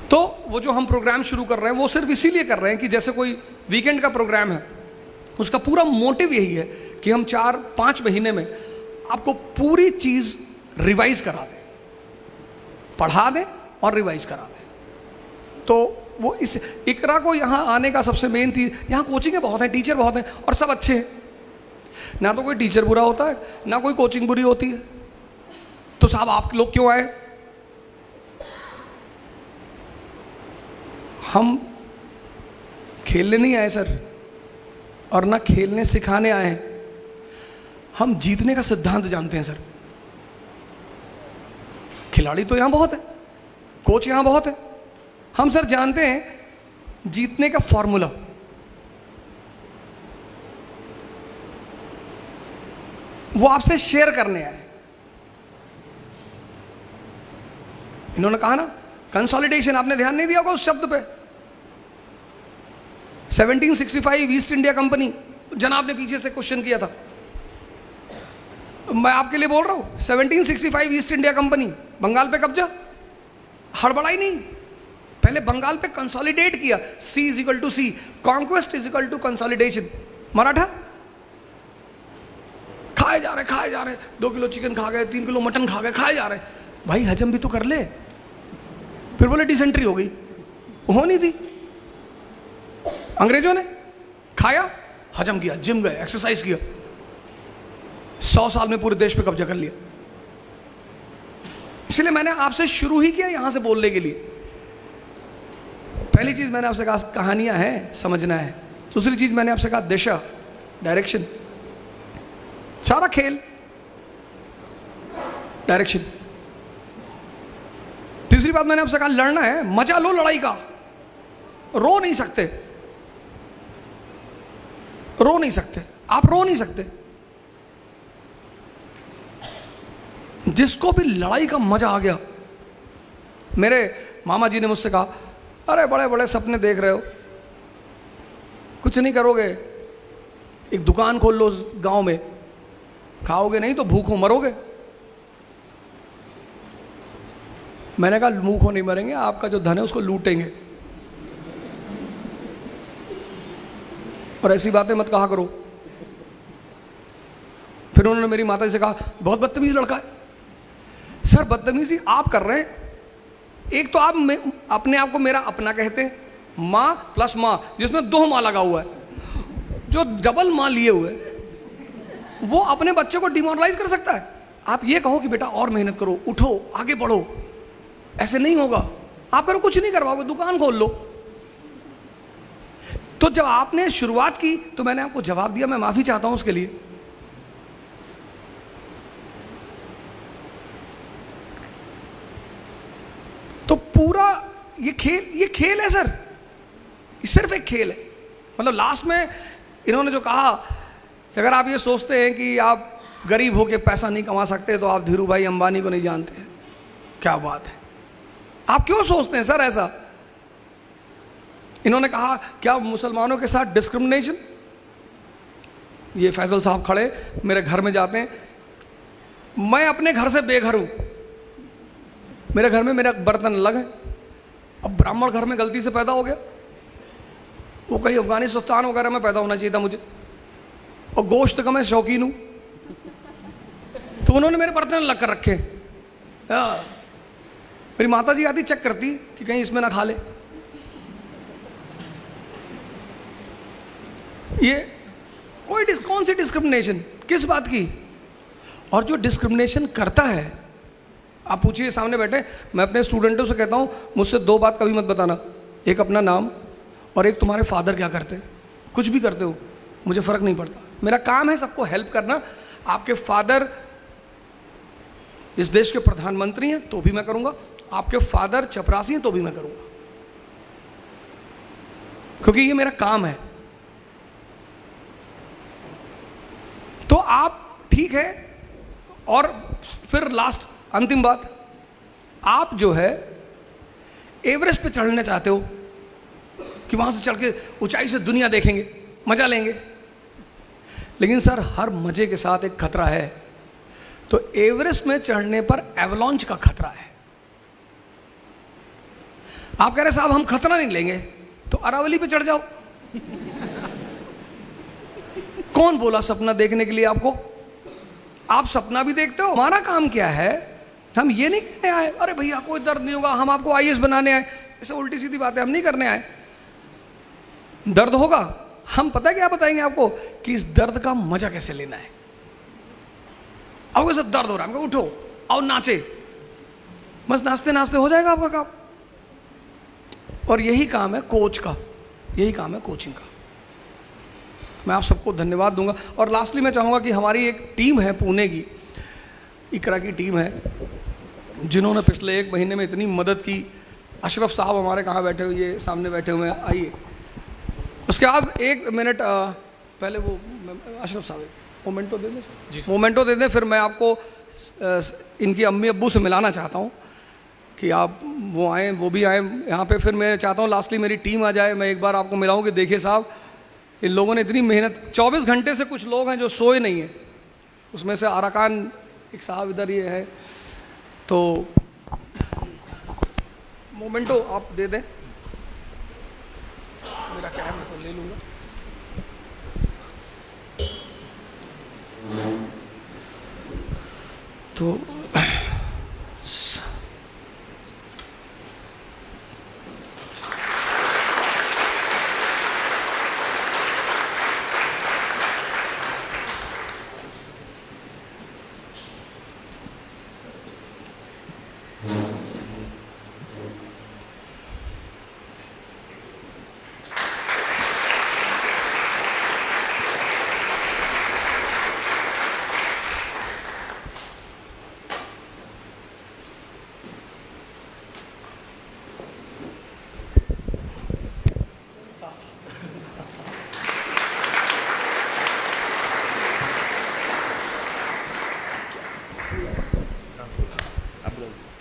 S5: तो वो जो हम प्रोग्राम शुरू कर रहे हैं वो सिर्फ इसीलिए कर रहे हैं कि जैसे कोई वीकेंड का प्रोग्राम है, उसका पूरा मोटिव यही है कि हम 4-5 महीने में आपको पूरी चीज रिवाइज करा दें, पढ़ा दें और रिवाइज करा दें। तो वो इस इकरा को यहाँ आने का सबसे मेन थी, यहाँ कोचिंगें बहुत हैं, टीचर बहुत हैं और सब अच्छे हैं, ना तो कोई टीचर बुरा होता है ना कोई कोचिंग बुरी होती है। तो साहब आप लोग क्यों आए? हम खेलने नहीं आए सर, और ना खेलने सिखाने आए हैं, हम जीतने का सिद्धांत जानते हैं सर। खिलाड़ी तो यहां बहुत है, कोच यहां बहुत है, हम सर जानते हैं जीतने का फॉर्मूला। वो आपसे शेयर करने आए। इन्होंने कहा ना कंसोलिडेशन, आपने ध्यान नहीं दिया होगा उस शब्द पे। 1765 ईस्ट इंडिया कंपनी, जनाब ने पीछे से क्वेश्चन किया था, मैं आपके लिए बोल रहा हूं, 1765 ईस्ट इंडिया कंपनी, बंगाल पे कब्जा, हड़बड़ाई नहीं, पहले बंगाल पे कंसोलिडेट किया। C = C, conquest = consolidation. Maratha खाए जा रहे 2 किलो चिकन खा गए, 3 किलो मटन खा गए, खाए जा रहे, भाई हजम भी तो कर ले। फिर बोले डिसेंट्री हो गई, होनी थी। अंग्रेजों ने खाया, हजम किया, जिम गए, एक्सरसाइज किया, 100 साल में पूरे देश पे कब्जा कर लिया। इसलिए मैंने आपसे शुरू ही किया यहां से बोलने के लिए। पहली चीज मैंने आपसे कहा कहानियां हैं, समझना है। दूसरी चीज मैंने आपसे कहा दिशा, डायरेक्शन, सारा खेल डायरेक्शन। तीसरी बात मैंने आपसे कहा लड़ना है, मजा लो लड़ाई का, रो नहीं सकते, रो नहीं सकते, आप रो नहीं सकते। जिसको भी लड़ाई का मजा आ गया, मेरे मामा जी ने मुझसे कहा, अरे बड़े बड़े सपने देख रहे हो, कुछ नहीं करोगे, एक दुकान खोल लो गांव में, खाओगे नहीं तो भूखों मरोगे। मैंने कहा भूखों नहीं मरेंगे, आपका जो धन है उसको लूटेंगे, और ऐसी बातें मत कहा करो। फिर उन्होंने मेरी माता जी से कहा बहुत बदतमीज लड़का है। सर बदतमीजी आप कर रहे हैं, एक तो आप अपने आप को मेरा अपना कहते हैं, माँ प्लस माँ, जिसमें 2 माँ लगा हुआ है, जो डबल माँ लिए हुए वो अपने बच्चे को डिमोरलाइज कर सकता है। आप ये कहो कि बेटा और मेहनत करो, उठो, आगे बढ़ो, ऐसे नहीं होगा। आप करो कुछ नहीं करवाओगे, दुकान खोल लो। तो जब आपने शुरुआत की तो मैंने आपको जवाब दिया, मैं माफी चाहता हूं उसके लिए। तो पूरा ये खेल है सर, ये सिर्फ एक खेल है। मतलब लास्ट में इन्होंने जो कहा कि अगर आप ये सोचते हैं कि आप गरीब होके पैसा नहीं कमा सकते तो आप धीरू भाई अंबानी को नहीं जानते हैं। क्या बात है, आप क्यों सोचते हैं सर ऐसा? इन्होंने कहा क्या मुसलमानों के साथ डिस्क्रिमिनेशन? ये फैसल साहब खड़े मेरे घर में जाते हैं, मैं अपने घर से बेघर हूं, मेरे घर में मेरा बर्तन अलग है। अब ब्राह्मण घर में गलती से पैदा हो गया, वो कहीं अफगानिस्तान वगैरह में पैदा होना चाहिए था मुझे, और गोश्त का मैं शौकीन हूं, तो उन्होंने मेरे बर्तन अलग कर रखे। मेरी माता जी आती चेक करती कि कहीं इसमें ना खा ले। ये कौन सी डिस्क्रिमिनेशन, किस बात की? और जो डिस्क्रिमिनेशन करता है, आप पूछिए, सामने बैठे, मैं अपने स्टूडेंटों से कहता हूँ मुझसे 2 बात कभी मत बताना, एक अपना नाम और एक तुम्हारे फादर क्या करते हैं। कुछ भी करते हो मुझे फ़र्क नहीं पड़ता, मेरा काम है सबको हेल्प करना। आपके फादर इस देश के प्रधानमंत्री हैं तो भी मैं करूँगा, आपके फादर चपरासी हैं तो भी मैं करूँगा, क्योंकि ये मेरा काम है। तो आप ठीक है। और फिर लास्ट अंतिम बात, आप जो है एवरेस्ट पे चढ़ना चाहते हो कि वहां से चढ़ के ऊंचाई से दुनिया देखेंगे, मजा लेंगे, लेकिन सर हर मजे के साथ एक खतरा है। तो एवरेस्ट में चढ़ने पर एवलॉन्च का खतरा है। आप कह रहे साहब हम खतरा नहीं लेंगे, तो अरावली पे चढ़ जाओ। कौन बोला सपना देखने के लिए आपको? आप सपना भी देखते हो। हमारा काम क्या है, हम ये नहीं कहने आए अरे भैया कोई दर्द नहीं होगा, हम आपको आईएएस बनाने आए, ऐसे उल्टी सीधी बात है, हम नहीं करने आए। दर्द होगा, हम पता क्या बताएंगे आपको कि इस दर्द का मजा कैसे लेना है। अब कैसे दर्द हो रहा है, हमको उठो और नाचे, बस नाचते नाचते हो जाएगा आपका काम। और यही काम है कोच का, यही काम है कोचिंग का। मैं आप सबको धन्यवाद दूंगा। और लास्टली मैं चाहूँगा कि हमारी एक टीम है पुणे की, इकरा की टीम है, जिन्होंने पिछले 1 महीने में इतनी मदद की। अशरफ साहब हमारे कहाँ बैठे हुए, ये सामने बैठे हुए हैं, आइए। उसके बाद 1 मिनट पहले वो अशरफ साहब मोमेंटो दे दें, मोमेंटो दे दें, फिर मैं आपको इनकी अम्मी अब्बू से मिलाना चाहता हूँ कि आप वो आएँ, वो भी आएँ यहाँ पे। फिर मैं चाहता हूँ लास्टली मेरी टीम आ जाए, मैं एक बार आपको मिलाऊँ कि देखिए साहब इन लोगों ने इतनी मेहनत, 24 घंटे से कुछ लोग हैं जो सोए नहीं हैं, उसमें से आराकान एक साहब इधर ये है। तो मोमेंटो आप दे दें, मेरा क्या है मैं तो ले लूँगा। तो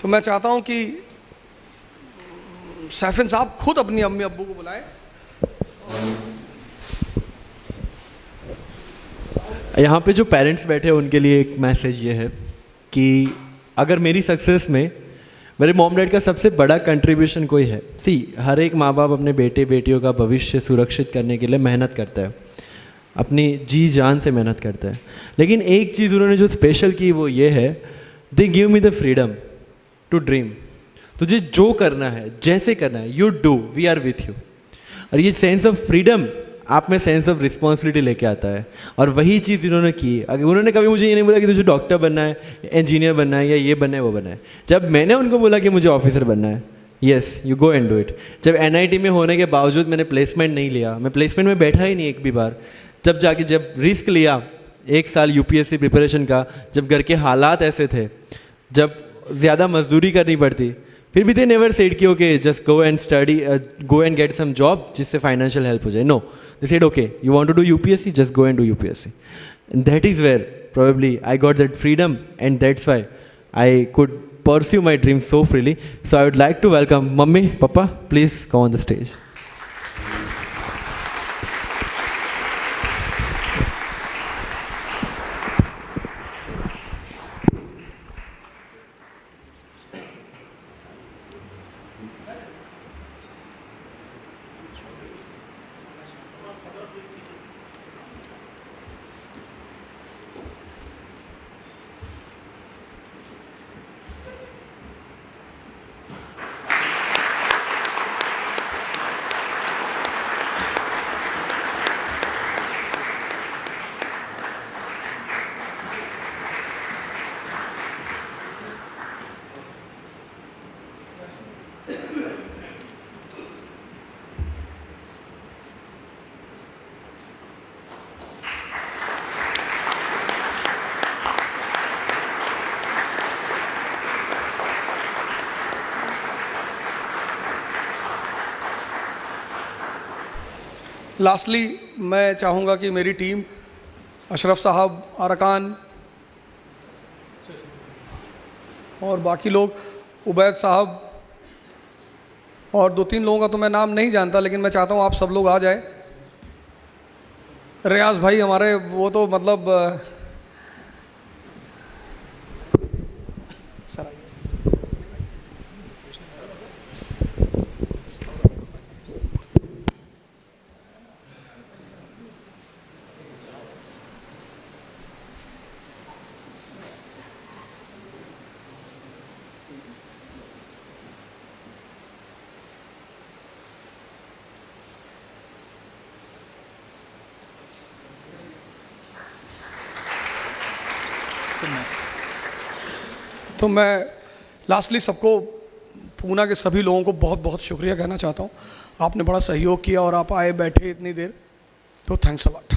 S5: तो मैं चाहता हूं कि सैफिन साहब खुद अपनी अम्मी अब्बू को बुलाएं।
S1: यहाँ पे जो पेरेंट्स बैठे हैं उनके लिए एक मैसेज ये है कि अगर मेरी सक्सेस में मेरे मॉम डैड का सबसे बड़ा कंट्रीब्यूशन कोई है, हर एक माँ बाप अपने बेटे बेटियों का भविष्य सुरक्षित करने के लिए मेहनत करता है, अपनी जी जान से मेहनत करता है। लेकिन एक चीज़ उन्होंने जो स्पेशल की वो ये है, they give me the freedom to dream. तुझे जो करना है, जैसे करना है, you do, we are with you. और ये सेंस ऑफ फ्रीडम आप में सेंस ऑफ रिस्पॉन्सिबिलिटी लेके आता है, और वही चीज़ इन्होंने की। अगर उन्होंने कभी मुझे ये नहीं बोला कि तुझे डॉक्टर बनना है, इंजीनियर बनना है, या ये बनना है वो बनना है। जब मैंने उनको बोला कि मुझे ऑफिसर बनना है, yes you go and do it. जब NIT में होने के बावजूद मैंने प्लेसमेंट नहीं लिया, मैं प्लेसमेंट में बैठा ही नहीं एक भी बार, जब रिस्क लिया 1 साल UPSC प्रिपरेशन का, जब घर के हालात ऐसे थे, जब ज़्यादा मजदूरी करनी पड़ती, फिर भी दे नेवर सेड कि okay just go and study, go and get some job जिससे फाइनेंशियल हेल्प हो जाए। No, they said okay you want to do UPSC, just go and do UPSC। And that is where probably I got that freedom, and that's why I could pursue my dreams so freely. So I would like to welcome Mummy, Papa, please come on the stage.
S5: Lastly मैं चाहूँगा कि मेरी team Ashraf साहब, अरकान और बाकी लोग, उबैद साहब और 2-3 लोगों का तो मैं नाम नहीं जानता, लेकिन मैं चाहता हूँ आप सब लोग आ जाए। रियाज भाई हमारे, वो तो मतलब तो मैं लास्टली सबको, पूना के सभी लोगों को बहुत बहुत शुक्रिया कहना चाहता हूँ। आपने बड़ा सहयोग किया और आप आए बैठे इतनी देर, तो thanks a lot.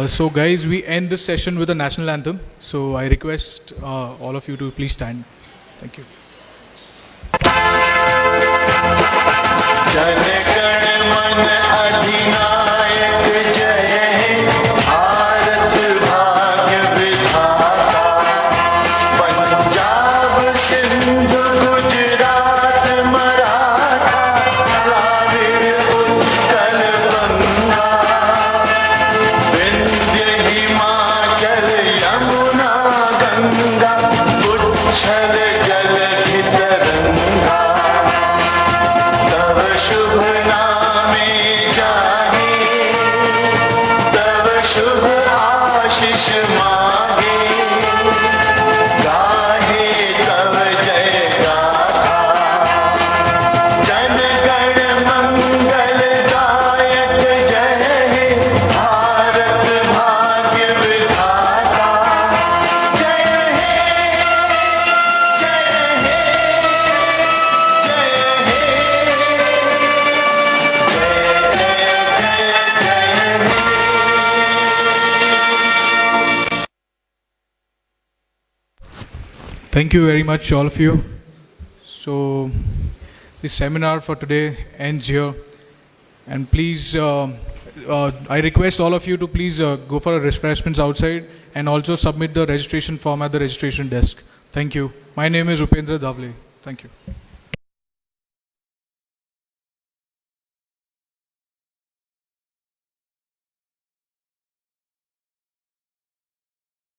S2: So guys, we end this session with a national anthem. So I request all of you to please stand. Thank you.
S8: Jana Gana मन अधिनायक जय हे, भारत भाग्य विधाता। पंजाब सिंधु गुजरात मराठा, द्राविड़ उत्कल बंगा। विंध्य हिमाचल यमुना गंगा, उच्छल जलधि तरंगा। तव शुभ नामे जागे, तव शुभ आशीष मांगे। गाहे तव जय गाथा, जन गण मंगल दायक जय हे, भारत भाग्य विधाता। जय हे, जय हे, जय हे।
S2: Thank you very much, all of you. So, the seminar for today ends here. And please, I request all of you to please go for refreshments outside and also submit the registration form at the registration desk. Thank you. My name is Upendra Davle. Thank you.